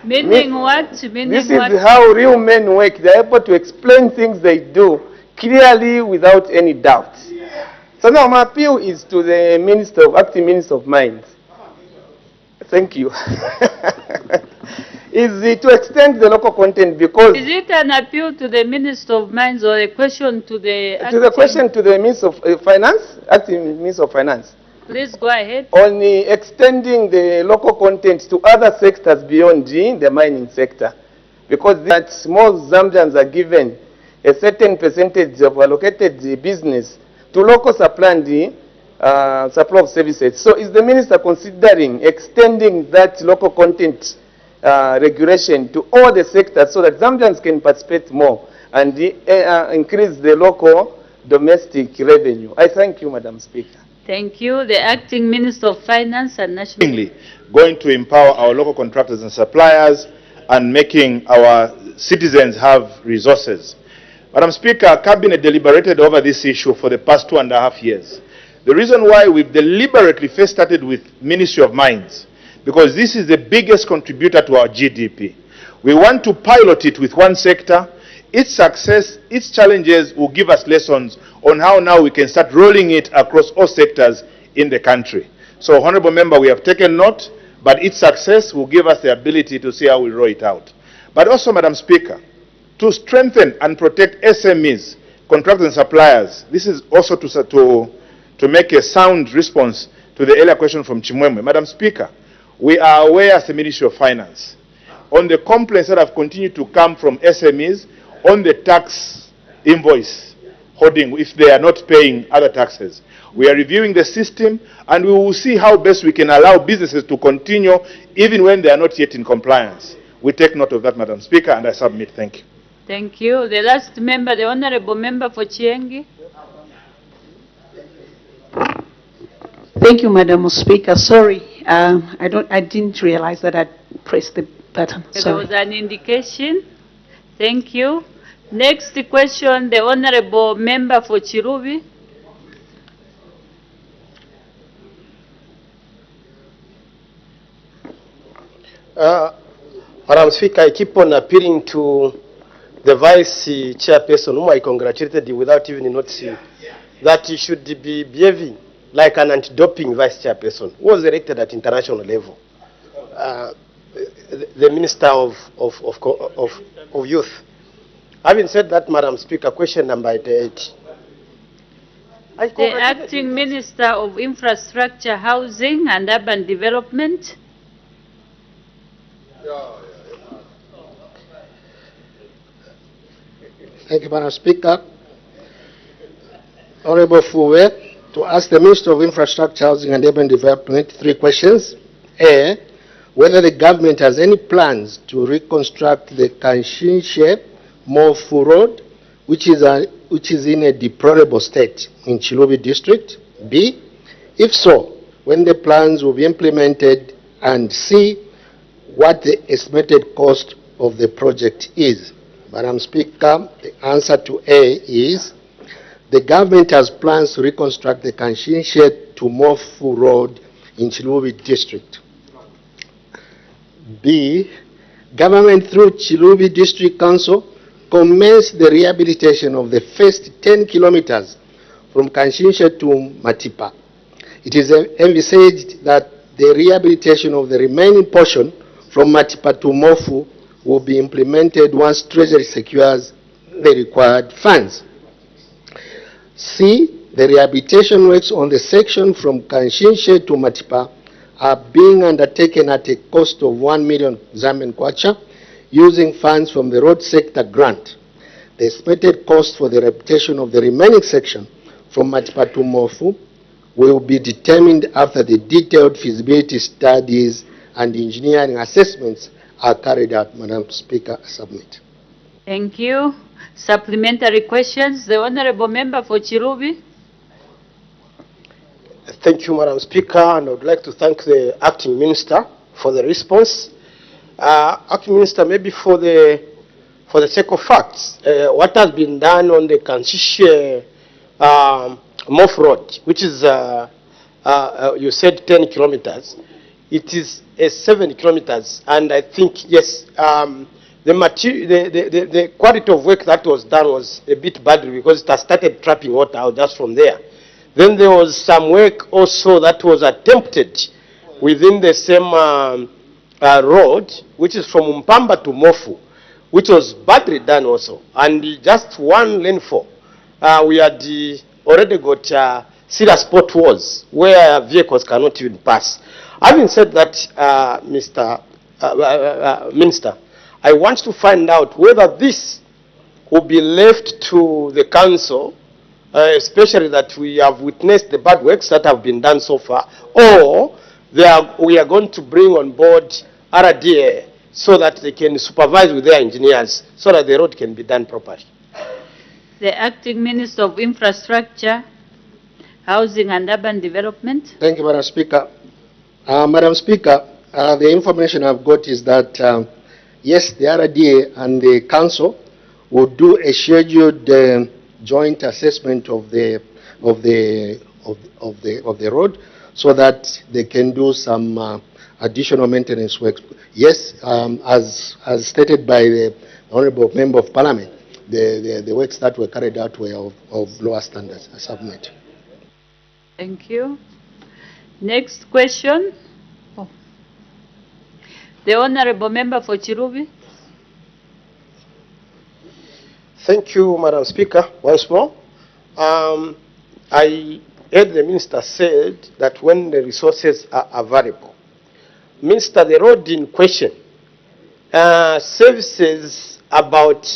Meaning what? Meaning this what? is how real men work. They're able to explain things they do clearly without any doubt. So now my appeal is to the Acting Minister of Mines. Thank you. Is to extend the local content, because... Is it an appeal to the Minister of Mines or a question to the... question to the Minister of Finance, Acting Minister of Finance. Please go ahead. On extending the local content to other sectors beyond the mining sector. Because that small Zambians are given a certain percentage of allocated business to local supply and supply of services. So is the Minister considering extending that local content regulation to all the sectors so that Zambians can participate more and increase the local domestic revenue? I thank you, Madam Speaker. Thank you. The Acting Minister of Finance and National... Going to empower our local contractors and suppliers and making our citizens have resources. Madam Speaker, Cabinet deliberated over this issue for the past 2.5 years. The reason why we've deliberately first started with Ministry of Mines, because this is the biggest contributor to our GDP. We want to pilot it with one sector. Its success, its challenges will give us lessons on how now we can start rolling it across all sectors in the country. So, Honourable Member, we have taken note, but its success will give us the ability to see how we roll it out. But also, Madam Speaker, to strengthen and protect SMEs, contractors and suppliers, this is also to make a sound response to the earlier question from Chimwemwe. Madam Speaker, we are aware as the Ministry of Finance on the complaints that have continued to come from SMEs on the tax invoice holding if they are not paying other taxes. We are reviewing the system and we will see how best we can allow businesses to continue even when they are not yet in compliance. We take note of that, Madam Speaker, and I submit. Thank you. Thank you. The last member, the Honourable Member for Chiengi. Thank you, Madam Speaker. Sorry, I didn't realize that I pressed the button. There Sorry. was an indication. Thank you. Next question, the Honourable Member for Chirubi. Madam Speaker, I keep on appealing to the Vice Chairperson, whom I congratulated without even noticing, that he should be behaving like an anti-doping Vice Chairperson who was elected at international level. The Minister of Youth. Having said that, Madam Speaker, question number 8. The Acting Minister of Infrastructure, Housing and Urban Development. Thank you, Madam Speaker. Honorable Fuwe, to ask the Minister of Infrastructure, Housing and Urban Development 3 questions. A, whether the government has any plans to reconstruct the Kanshinshe Mofu Road, which is in a deplorable state in Chilubi district. B, if so, when the plans will be implemented, and C, what the estimated cost of the project is. Madam Speaker, the answer to A is the government has plans to reconstruct the Kanshinshe to Mofu Road in Chilubi district. B, government through Chilubi District Council commence the rehabilitation of the first 10 kilometers from Kanshinsha to Matipa. It is envisaged that the rehabilitation of the remaining portion from Matipa to Mofu will be implemented once Treasury secures the required funds. C. The rehabilitation works on the section from Kanshinsha to Matipa are being undertaken at a cost of 1 million Zambian kwacha using funds from the road sector grant. The expected cost for the rehabilitation of the remaining section from Matipa to Mofu will be determined after the detailed feasibility studies and engineering assessments are carried out. Madam Speaker, I submit. Thank you. Supplementary questions. The Honorable Member for Chirubi. Thank you, Madam Speaker, and I would like to thank the Acting Minister for the response. Acting Minister, maybe for the sake of facts, what has been done on the Kanshinsha Mof Road, which is, you said 10 kilometers, it is 7 kilometers, and I think, yes, the quality of work that was done was a bit bad because it has started trapping water out just from there. Then there was some work also that was attempted within the same road, which is from Mpamba to Mofu, which was badly done also. And just one lane for, we had already got serious potholes where vehicles cannot even pass. Having said that, Mr. Minister, I want to find out whether this will be left to the council, especially that we have witnessed the bad works that have been done so far, or we are going to bring on board RDA so that they can supervise with their engineers so that the road can be done properly. The Acting Minister of Infrastructure, Housing and Urban Development. Thank you, Madam Speaker. Madam Speaker, the information I've got is that, yes, the RDA and the council will do a scheduled joint assessment of the road so that they can do some additional maintenance work. Yes, as stated by the Honourable Member of Parliament, the works that were carried out were of lower standards. I submit. Thank you. Next question. Oh. The Honourable Member for Chirubi. Thank you, Madam Speaker, once more. I heard the Minister said that when the resources are available, Minister, the road in question services about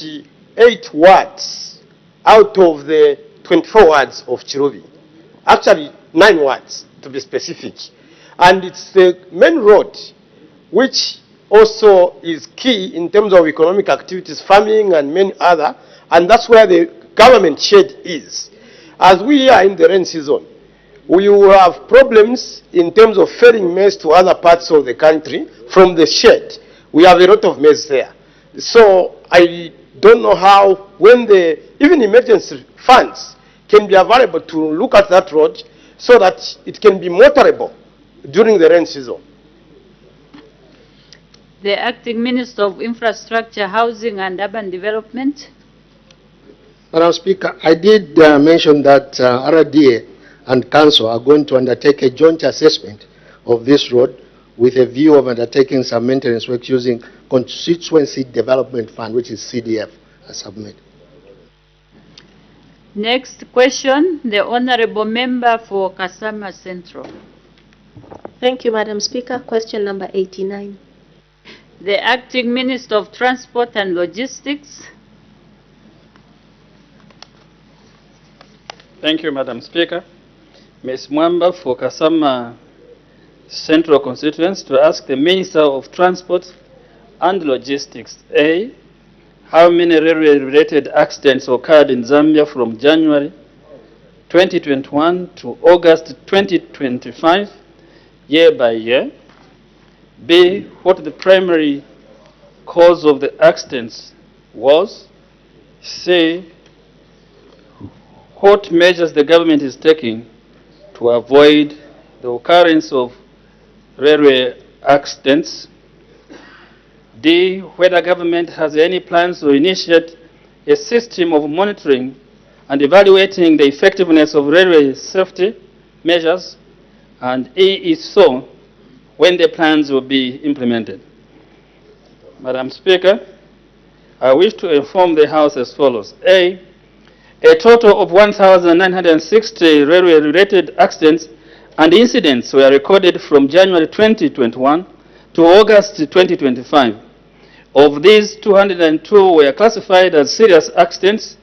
8 wards out of the 24 wards of Chirubi. Actually, 9 wards to be specific. And it's the main road which also is key in terms of economic activities, farming and many other, and that's where the government shed is. As we are in the rain season, we will have problems in terms of ferrying maize to other parts of the country from the shed. We have a lot of maize there. So I don't know how, when the even emergency funds can be available to look at that road so that it can be motorable during the rain season. The Acting Minister of Infrastructure, Housing and Urban Development. Madam Speaker, I did mention that RDA and Council are going to undertake a joint assessment of this road with a view of undertaking some maintenance work using Constituency Development Fund, which is CDF. I submit. Next question, the Honourable Member for Kasama Central. Thank you, Madam Speaker. Question number 89. The Acting Minister of Transport and Logistics. Thank you, Madam Speaker. Ms. Mwamba for Kasama Central Constituency to ask the Minister of Transport and Logistics, A, how many railway-related accidents occurred in Zambia from January 2021 to August 2025, year by year? B, what the primary cause of the accidents was? C, what measures the government is taking to avoid the occurrence of railway accidents? D, whether government has any plans to initiate a system of monitoring and evaluating the effectiveness of railway safety measures, and if so, when the plans will be implemented. Madam Speaker, I wish to inform the House as follows. A total of 1,960 railway-related accidents and incidents were recorded from January 2021 to August 2025. Of these, 202 were classified as serious accidents,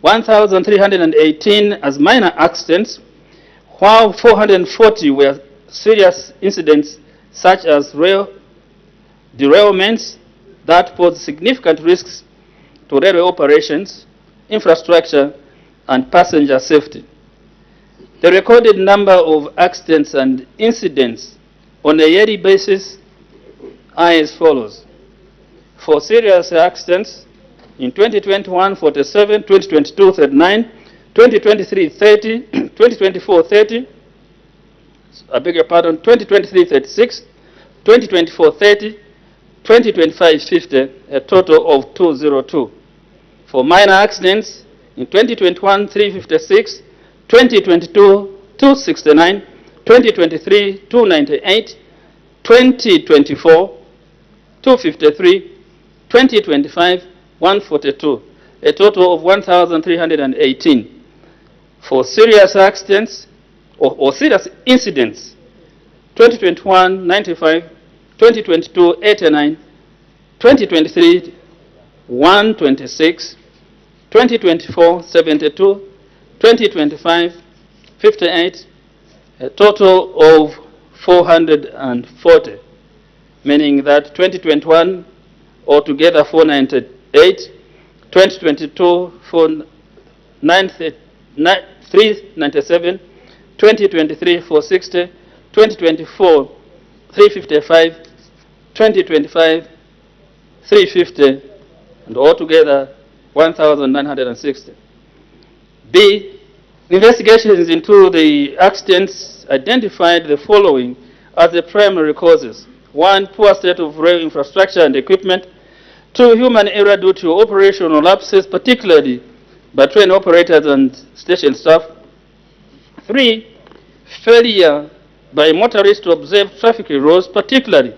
1,318 as minor accidents, while 440 were serious incidents such as rail derailments that pose significant risks to railway operations, infrastructure, and passenger safety. The recorded number of accidents and incidents on a yearly basis are as follows. For serious accidents, in 2021, 47, 2022, 39, 2023, 30, 2024, 30, I beg your pardon, 2023, 36, 2024, 30, 2025, 50, a total of 202. For minor accidents, in 2021, 356, 2022, 269, 2023, 298, 2024, 253, 2025, 142, a total of 1,318. For serious accidents or serious incidents, 2021, 95, 2022, 89, 2023, 126, 2024, 72, 2025, 58, a total of 440, meaning that 2021 altogether 498, 2022 397, 2023 460, 2024 355, 2025 350, and altogether 1,960. B. Investigations into the accidents identified the following as the primary causes. 1. Poor state of rail infrastructure and equipment. 2. Human error due to operational lapses, particularly by train operators and station staff. 3. Failure by motorists to observe traffic rules, particularly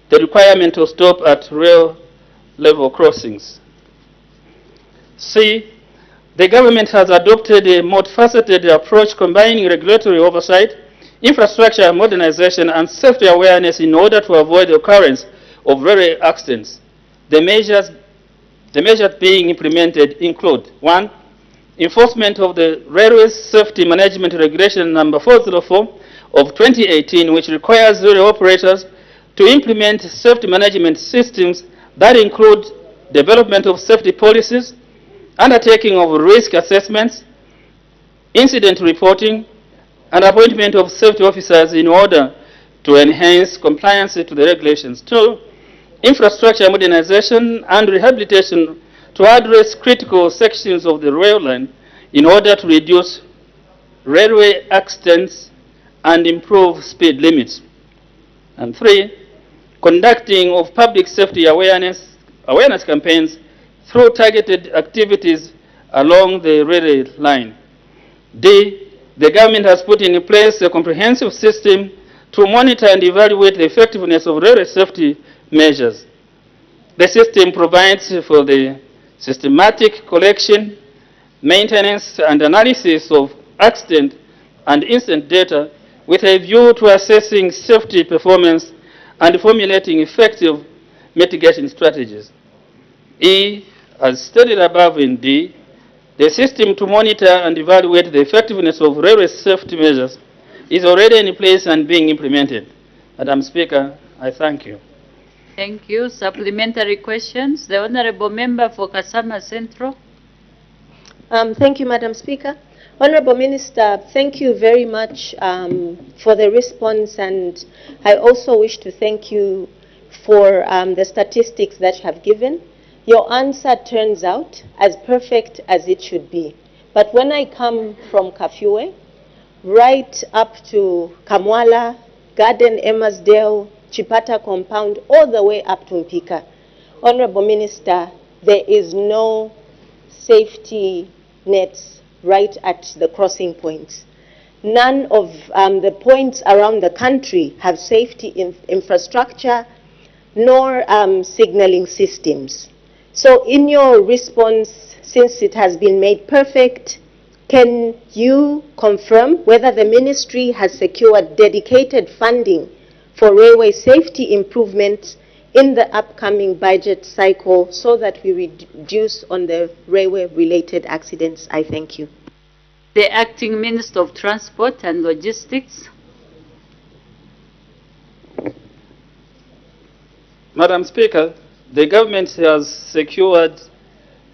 the requirement to stop at rail level crossings. C. The government has adopted a multifaceted approach combining regulatory oversight, infrastructure modernization, and safety awareness in order to avoid the occurrence of railway accidents. The measures being implemented include: 1. Enforcement of the Railway Safety Management Regulation number 404 of 2018, which requires railway operators to implement safety management systems that include development of safety policies, undertaking of risk assessments, incident reporting, and appointment of safety officers in order to enhance compliance to the regulations. 2. Infrastructure modernization and rehabilitation to address critical sections of the rail line in order to reduce railway accidents and improve speed limits. And 3. Conducting of public safety awareness campaigns through targeted activities along the railway line. D. The government has put in place a comprehensive system to monitor and evaluate the effectiveness of railway safety measures. The system provides for the systematic collection, maintenance, and analysis of accident and incident data with a view to assessing safety performance and formulating effective mitigation strategies. E. As stated above in D, the system to monitor and evaluate the effectiveness of railway safety measures is already in place and being implemented. Madam Speaker, I thank you. Thank you. Supplementary questions. The Honorable Member for Kasama Central. Thank you, Madam Speaker. Honorable Minister, thank you very much for the response, and I also wish to thank you for the statistics that you have given. Your answer turns out as perfect as it should be. But when I come from Kafue, right up to Kamwala, Garden, Emmersdale, Chipata Compound, all the way up to Mpika, Honorable Minister, there is no safety nets right at the crossing points. None of the points around the country have safety infrastructure nor signaling systems. So in your response, since it has been made perfect, can you confirm whether the ministry has secured dedicated funding for railway safety improvements in the upcoming budget cycle so that we reduce on the railway-related accidents? I thank you. The Acting Minister of Transport and Logistics. Madam Speaker, the government has secured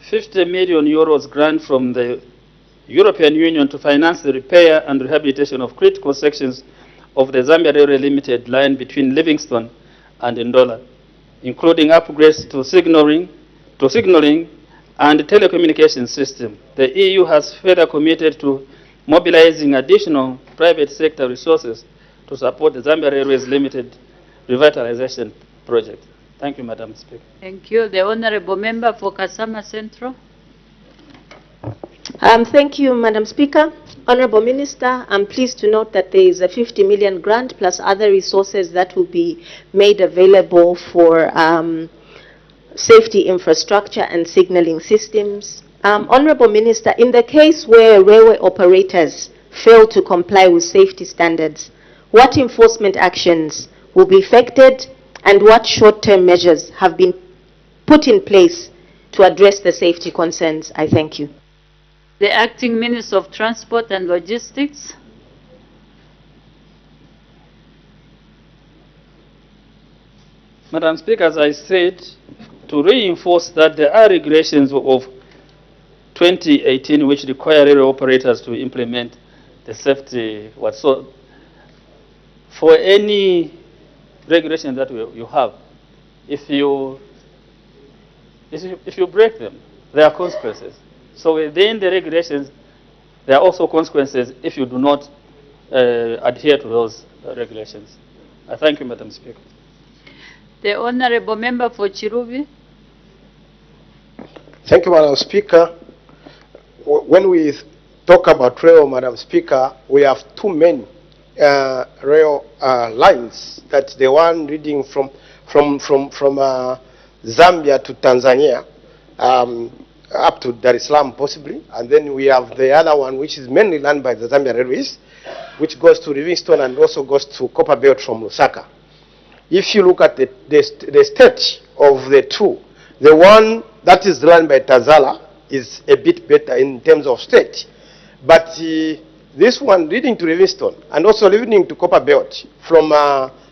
50 million euros grant from the European Union to finance the repair and rehabilitation of critical sections of the Zambia Railway Limited line between Livingstone and Ndola, including upgrades to signaling and telecommunication system. The EU has further committed to mobilizing additional private sector resources to support the Zambia Railways Limited revitalization project. Thank you, Madam Speaker. Thank you. The Honorable Member for Kasama Central. Thank you, Madam Speaker. Honorable Minister, I'm pleased to note that there is a 50 million grant plus other resources that will be made available for safety infrastructure and signaling systems. Honorable Minister, in the case where railway operators fail to comply with safety standards, what enforcement actions will be effected and what short-term measures have been put in place to address the safety concerns? I thank you. The Acting Minister of Transport and Logistics. Madam Speaker, as I said, to reinforce that there are regulations of 2018 which require railway operators to implement the safety. So for any regulation that you have, if you break them, there are consequences. So within the regulations, there are also consequences if you do not adhere to those regulations. I thank you, Madam Speaker. The Honorable Member for Chirubi. Thank you, Madam Speaker. When we talk about rail, Madam Speaker, we have two main rail lines. That's the one leading from Zambia to Tanzania, up to Dar es Salaam possibly, and then we have the other one which is mainly run by the Zambia Railways, which goes to Livingstone and also goes to Copperbelt from Lusaka. If you look at the state of the two, the one that is run by Tazala is a bit better in terms of state, but this one leading to Livingstone and also leading to Copperbelt from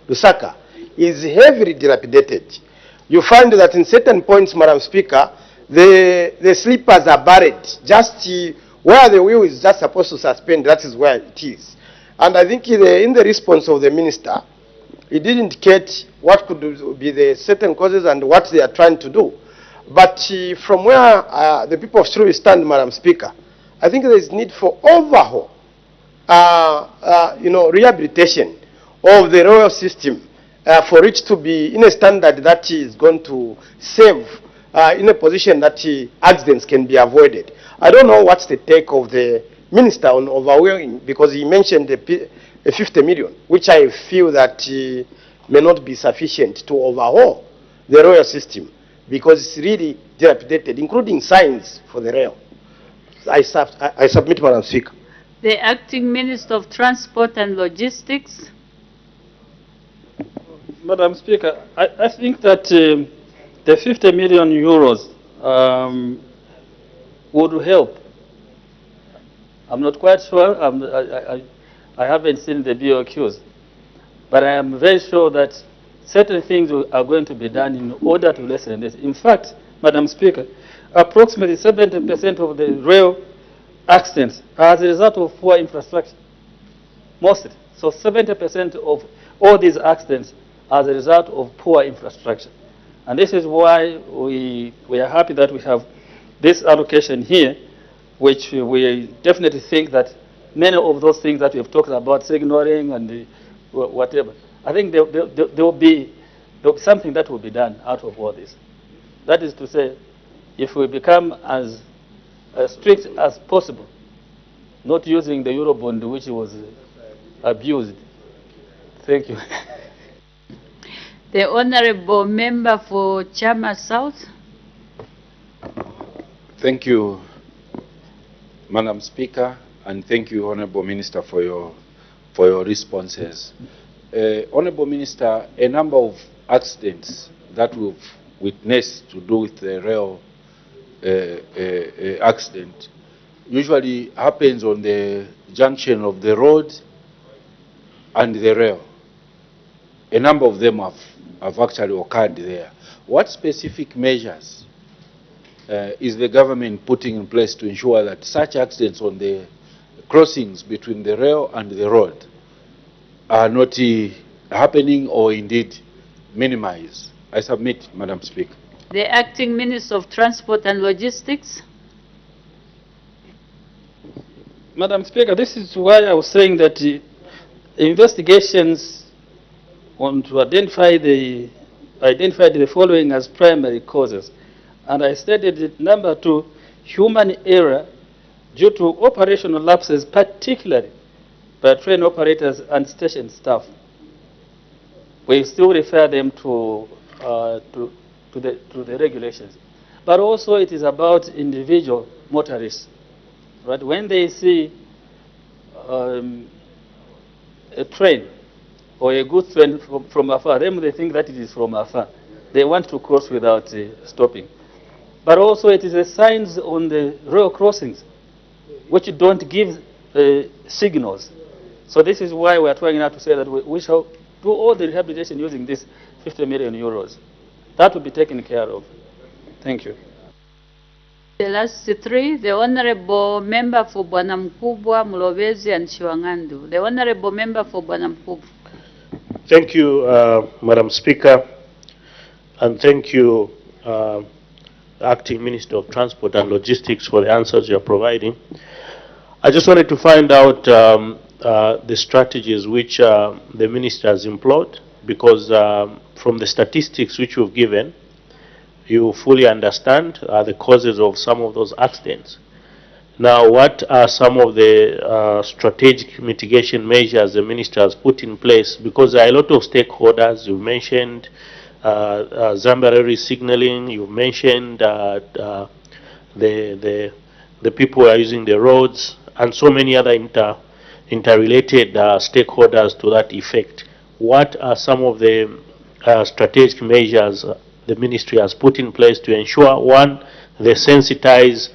Lusaka is heavily dilapidated. You find that in certain points, Madam Speaker, the sleepers are buried just where the wheel is just supposed to suspend. That is where it is. And I think in the response of the minister, he did indicate what could be the certain causes and what they are trying to do. But from where the people of Chirubi stand, Madam Speaker, I think there is need for overhaul, rehabilitation of the rail system for it to be in a standard that is going to save in a position that accidents can be avoided. I don't know what's the take of the minister on overwhelming, because he mentioned the 50 million, which I feel that may not be sufficient to overhaul the rail system, because it's really dilapidated, including signs for the rail. I submit, Madam Speaker. The Acting Minister of Transport and Logistics. Madam Speaker, I think that the 50 million euros would help. I'm not quite sure. I haven't seen the BOQs. But I am very sure that certain things are going to be done in order to lessen this. In fact, Madam Speaker, approximately 70% of the rail accidents are as a result of poor infrastructure. Mostly. So 70% of all these accidents are as a result of poor infrastructure. And this is why we are happy that we have this allocation here, which we definitely think that many of those things that we have talked about, signaling and whatever, I think there will be something that will be done out of all this. That is to say, if we become as strict as possible, not using the Eurobond which was abused. Thank you. The Honorable Member for Chama South. Thank you, Madam Speaker, and thank you, Honorable Minister, for your responses. Honorable Minister, a number of accidents that we've witnessed to do with the rail accident usually happens on the junction of the road and the rail. A number of them have actually occurred there. What specific measures is the government putting in place to ensure that such accidents on the crossings between the rail and the road are not happening or indeed minimized? I submit, Madam Speaker. The Acting Minister of Transport and Logistics. Madam Speaker, this is why I was saying that investigations want to identified the following as primary causes. And I stated it, number 2, human error due to operational lapses, particularly by train operators and station staff. We still refer them to the regulations. But also it is about individual motorists. Right? When they see a train or a goods train from afar, they think that it is from afar. They want to cross without stopping. But also it is the signs on the rail crossings which don't give signals. So this is why we are trying now to say that we shall do all the rehabilitation using this 50 million euros. That will be taken care of. Thank you. The last 3, the Honorable Member for Bwana Mkubwa, Mulobezi and Shiwangandu. The Honorable Member for Bwana Mkubwa. Thank you, Madam Speaker, and thank you, Acting Minister of Transport and Logistics, for the answers you're providing. I just wanted to find out the strategies which the Minister has employed, because from the statistics which you've given, you fully understand the causes of some of those accidents. Now, what are some of the strategic mitigation measures the Minister has put in place? Because there are a lot of stakeholders. You mentioned Zambia railway signaling. You mentioned the people who are using the roads, and so many other interrelated stakeholders to that effect. What are some of the strategic measures the Ministry has put in place to ensure, one, they sensitize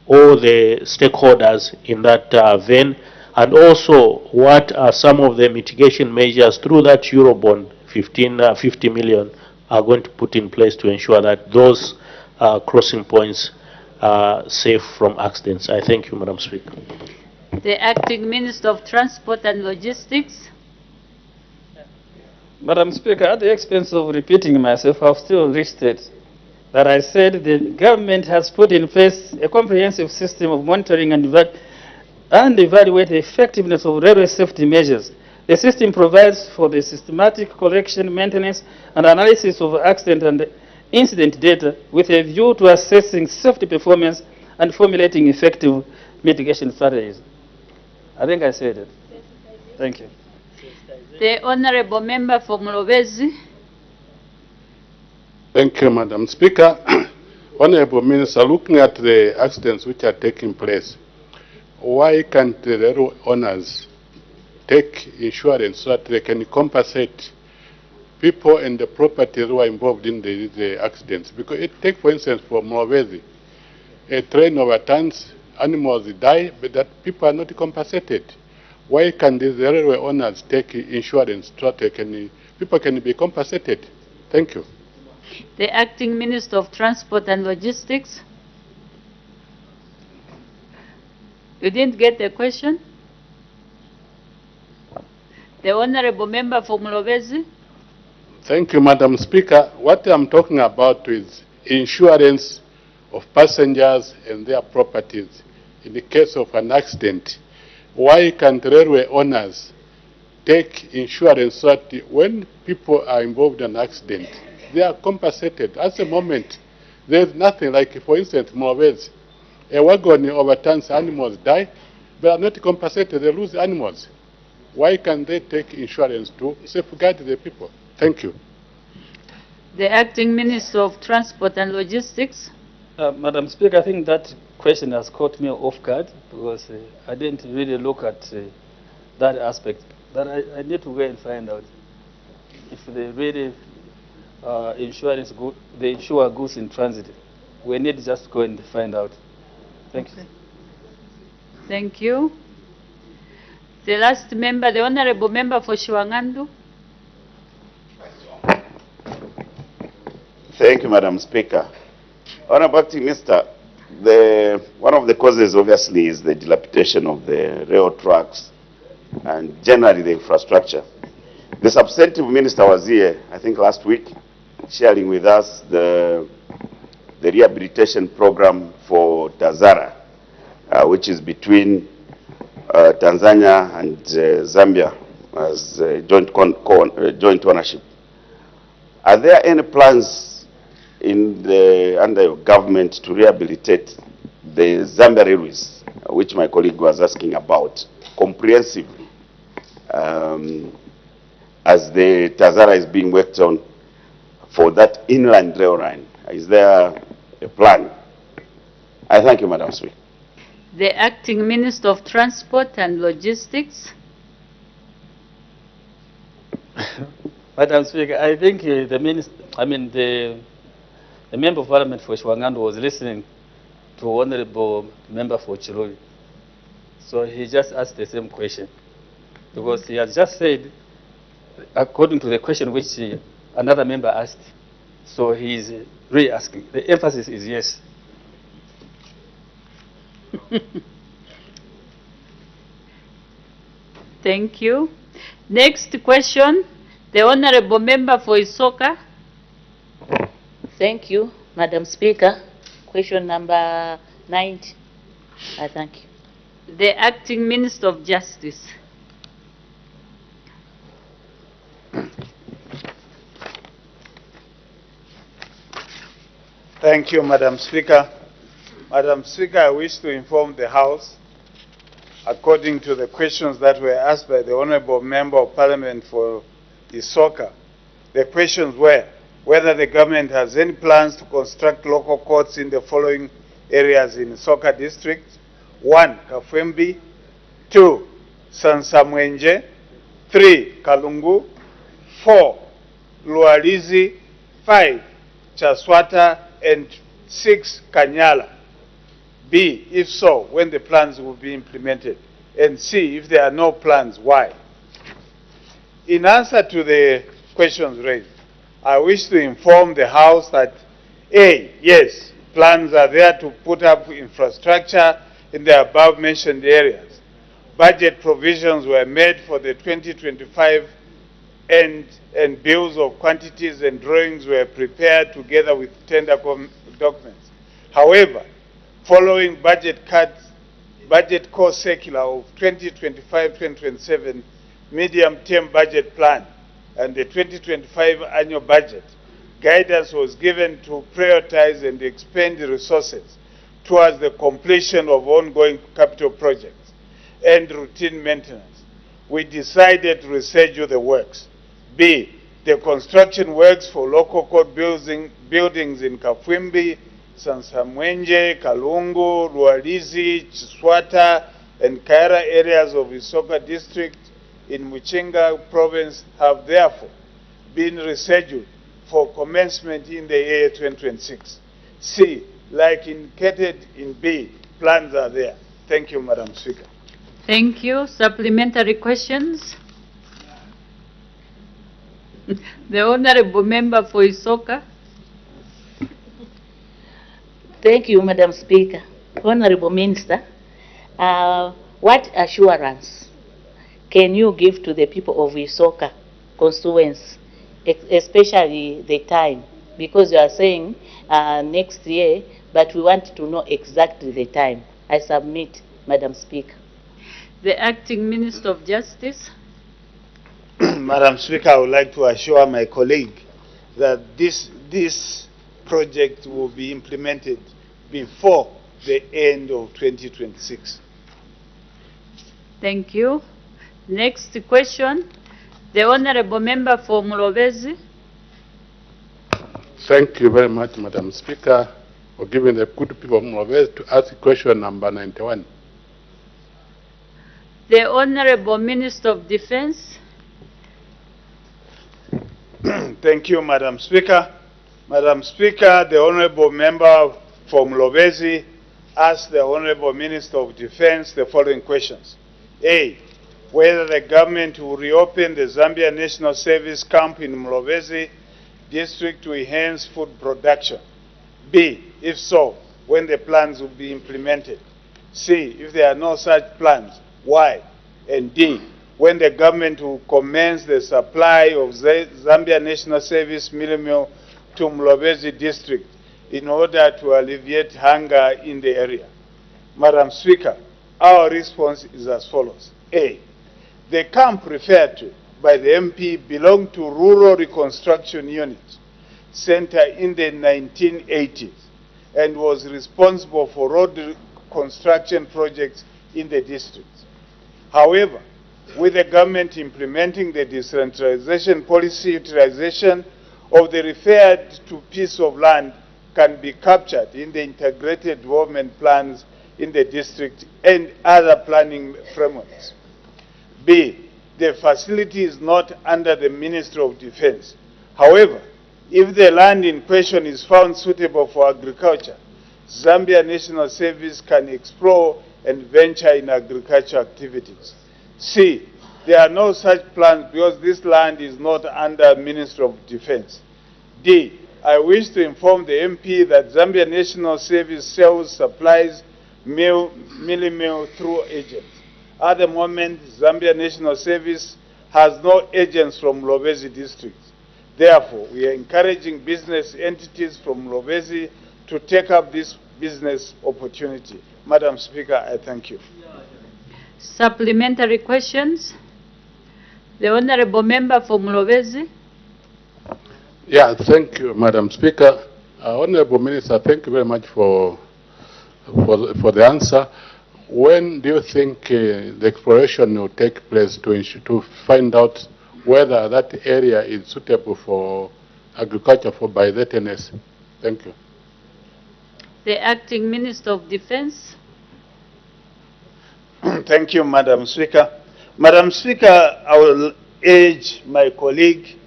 all the stakeholders in that vein, and also what are some of the mitigation measures through that Eurobond 50 million are going to put in place to ensure that those crossing points are safe from accidents? I thank you, Madam Speaker. The Acting Minister of Transport and Logistics. Madam Speaker, at the expense of repeating myself, I've still listed that I said the government has put in place a comprehensive system of monitoring and evaluate the effectiveness of railway safety measures. The system provides for the systematic collection, maintenance, and analysis of accident and incident data with a view to assessing safety performance and formulating effective mitigation strategies. I think I said it. Thank you. The Honorable Member for Mulobezi. Thank you, Madam Speaker. Honorable Minister, looking at the accidents which are taking place, why can't the railway owners take insurance so that they can compensate people and the properties who are involved in the accidents? Because take, for instance, for Mulobezi, a train overturns, animals die, but that people are not compensated. Why can't the railway owners take insurance so that people can be compensated? Thank you. The Acting Minister of Transport and Logistics. You didn't get the question? The Honorable Member for Mulobezi. Thank you, Madam Speaker. What I'm talking about is insurance of passengers and their properties in the case of an accident. Why can't railway owners take insurance so that when people are involved in an accident, they are compensated? At the moment, there's nothing like, for instance, Mulobezi. A wagon overturns, animals die, but are not compensated, they lose animals. Why can't they take insurance to safeguard the people? Thank you. The Acting Minister of Transport and Logistics. Madam Speaker, I think that question has caught me off guard because I didn't really look at that aspect. But I need to go and find out if they really they insure goods in transit. We need just to go and find out. Thank you. Thank you. The last member, the Honorable Member for Shiwangandu. Thank you, Madam Speaker. Honorable Acting Minister, one of the causes obviously is the dilapidation of the rail tracks and generally the infrastructure. The substantive minister was here, I think last week, sharing with us the rehabilitation program for Tazara, which is between Tanzania and Zambia as joint ownership. Are there any plans under your government to rehabilitate the Zambia railways, which my colleague was asking about, comprehensively, as the Tazara is being worked on for that inland rail line? Is there a plan? I thank you, Madam Speaker. The Acting Minister of Transport and Logistics. Madam Speaker, I think the Member of Parliament for Shiwangandu was listening to Honorable Member for Chiloi. So he just asked the same question. Because he has just said, according to the question which another member asked, so he is re-asking. The emphasis is yes. Thank you. Next question, the Honorable Member for Isoka. Thank you, Madam Speaker. Question number 90. I thank you. The Acting Minister of Justice. Thank you, Madam Speaker. Madam Speaker, I wish to inform the House, according to the questions that were asked by the Honorable Member of Parliament for Isoka, the questions were whether the government has any plans to construct local courts in the following areas in Isoka district. 1, Kafwembi. 2, Sansamwenje. 3, Kalungu. 4, Lualizi. 5, Chaswata. And 6, Kanyala. B, if so, when the plans will be implemented. And C, if there are no plans, why? In answer to the questions raised, I wish to inform the House that A, yes, plans are there to put up infrastructure in the above-mentioned areas. Budget provisions were made for the 2025 and bills of quantities and drawings were prepared together with tender documents. However, following budget cuts, budget core circular of 2025-2027 medium-term budget plan and the 2025 annual budget, guidance was given to prioritize and expend the resources towards the completion of ongoing capital projects and routine maintenance. We decided to reschedule the works. B, the construction works for local court buildings in Kafwimbi, Sansamwenje, Kalungu, Lualizi, Chiswata, and Kaira areas of Isoka district in Muchinga province have therefore been rescheduled for commencement in the year 2026. C, like indicated in B, plans are there. Thank you, Madam Speaker. Thank you. Supplementary questions? The Honorable Member for Isoka. Thank you, Madam Speaker. Honorable Minister, what assurance can you give to the people of Isoka constituents, especially the time? Because you are saying next year, but we want to know exactly the time. I submit, Madam Speaker. The Acting Minister of Justice. Madam Speaker, I would like to assure my colleague that this project will be implemented before the end of 2026. Thank you. Next question, the Honorable Member for Mulobezi. Thank you very much, Madam Speaker, for giving the good people of Mulobezi to ask question number 91. The Honorable Minister of Defense. Thank you, Madam Speaker. Madam Speaker, the Honorable Member for Mulobezi asked the Honorable Minister of Defense the following questions. A, whether the government will reopen the Zambia National Service camp in Mulobezi district to enhance food production. B, if so, when the plans will be implemented. C, if there are no such plans, why? And D, when the government will commence the supply of Zambia National Service meal meal to Mulobezi district in order to alleviate hunger in the area. Madam Speaker, our response is as follows. A, the camp referred to by the MP belonged to Rural Reconstruction Unit Center in the 1980s and was responsible for road construction projects in the district. However, with the government implementing the decentralization policy, utilization of the referred to piece of land can be captured in the integrated development plans in the district and other planning frameworks. B, the facility is not under the Ministry of Defense. However, if the land in question is found suitable for agriculture, Zambia National Service can explore and venture in agriculture activities. C, there are no such plans because this land is not under Ministry of Defense. D, I wish to inform the MP that Zambia National Service sells, supplies meal through agents. At the moment, Zambia National Service has no agents from Mulobezi district. Therefore, we are encouraging business entities from Mulobezi to take up this business opportunity. Madam Speaker, I thank you. Supplementary questions? The Honorable Member for Mulobezi. Yeah, thank you, Madam Speaker. Honorable Minister, thank you very much for the answer. When do you think the exploration will take place to find out whether that area is suitable for agriculture by the TNS? Thank you. The Acting Minister of Defense. Thank you, Madam Speaker. Madam Speaker, I will urge my colleague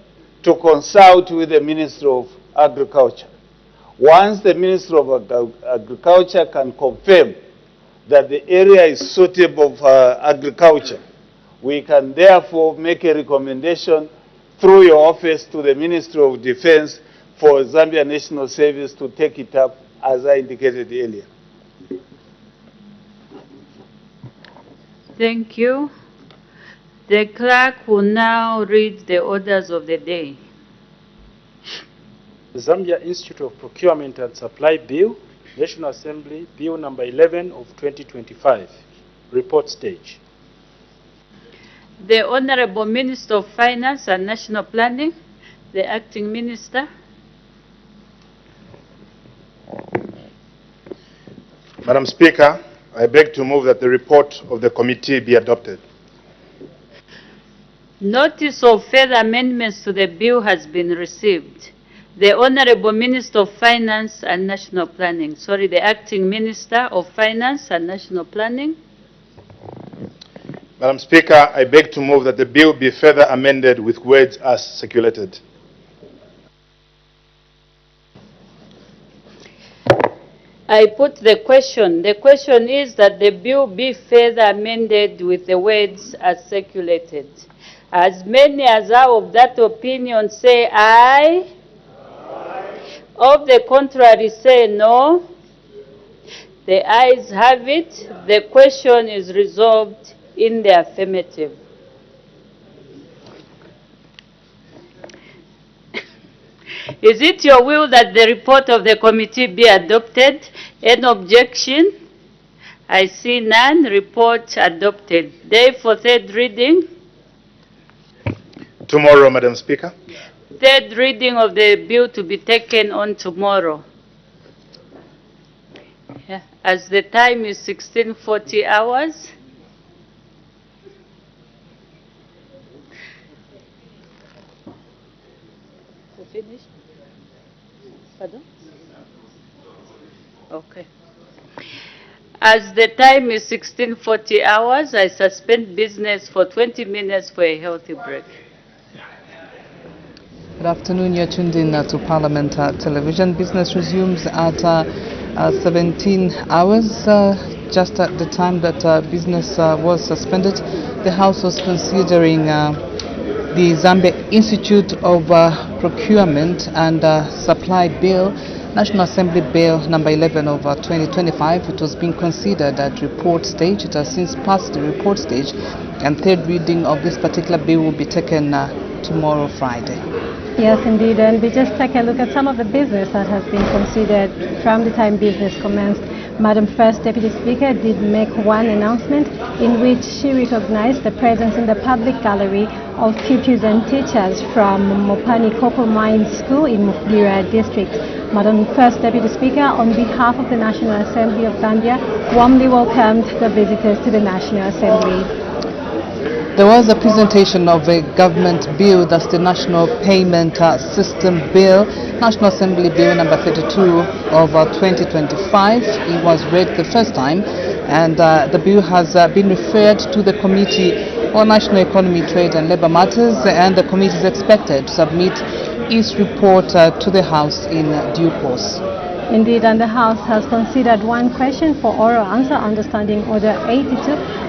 to consult with the Minister of Agriculture. Once the Minister of Agriculture can confirm that the area is suitable for agriculture, we can therefore make a recommendation through your office to the Ministry of Defense for Zambia National Service to take it up, as I indicated earlier. Thank you. The clerk will now read the orders of the day. The Zambia Institute of Procurement and Supply Bill, National Assembly, Bill number 11 of 2025, report stage. The Honorable Minister of Finance and National Planning, the Acting Minister. Madam Speaker, I beg to move that the report of the committee be adopted. Notice of further amendments to the bill has been received. The Honorable Minister of Finance and National Planning, the Acting Minister of Finance and National Planning. Madam Speaker, I beg to move that the bill be further amended with words as circulated. I put the question. The question is that the bill be further amended with the words as circulated. As many as are of that opinion say aye. Aye. Of the contrary say no. The ayes have it. The question is resolved in the affirmative. Is it your will that the report of the committee be adopted? Any objection? I see none. Report adopted. Day for third reading. Tomorrow, Madam Speaker. Third reading of the bill to be taken on tomorrow. Yeah. As the time is 1640 hours, we finished? Pardon? Okay. As the time is 1640 hours, I suspend business for 20 minutes for a healthy break. Good afternoon. You're tuned in to Parliament Television. Business resumes at 17 hours, just at the time that business was suspended. The House was considering the Zambia Institute of Procurement and Supply Bill, National Assembly Bill number 11 of 2025. It was being considered at report stage. It has since passed the report stage, and third reading of this particular bill will be taken tomorrow, Friday. Yes, indeed, and we just take a look at some of the business that has been considered from the time business commenced. Madam First Deputy Speaker did make one announcement in which she recognized the presence in the public gallery of pupils and teachers from Mopani Copper Mine School in Mufulira District. Madam First Deputy Speaker, on behalf of the National Assembly of Zambia, warmly welcomed the visitors to the National Assembly. There was a presentation of a government bill, that's the National Payment System Bill, National Assembly Bill number 32 of 2025. It was read the first time, and the bill has been referred to the Committee on National Economy, Trade and Labour Matters, and the committee is expected to submit its report to the House in due course. Indeed, and the House has considered one question for oral answer under Standing Order 82,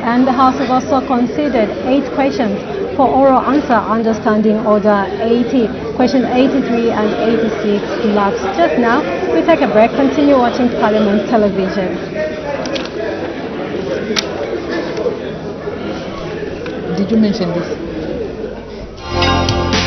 and the House has also considered 8 questions for oral answer under Standing Order 80. Questions 83 and 86 lapsed just now. We take a break. Continue watching Parliament Television. Did you mention this?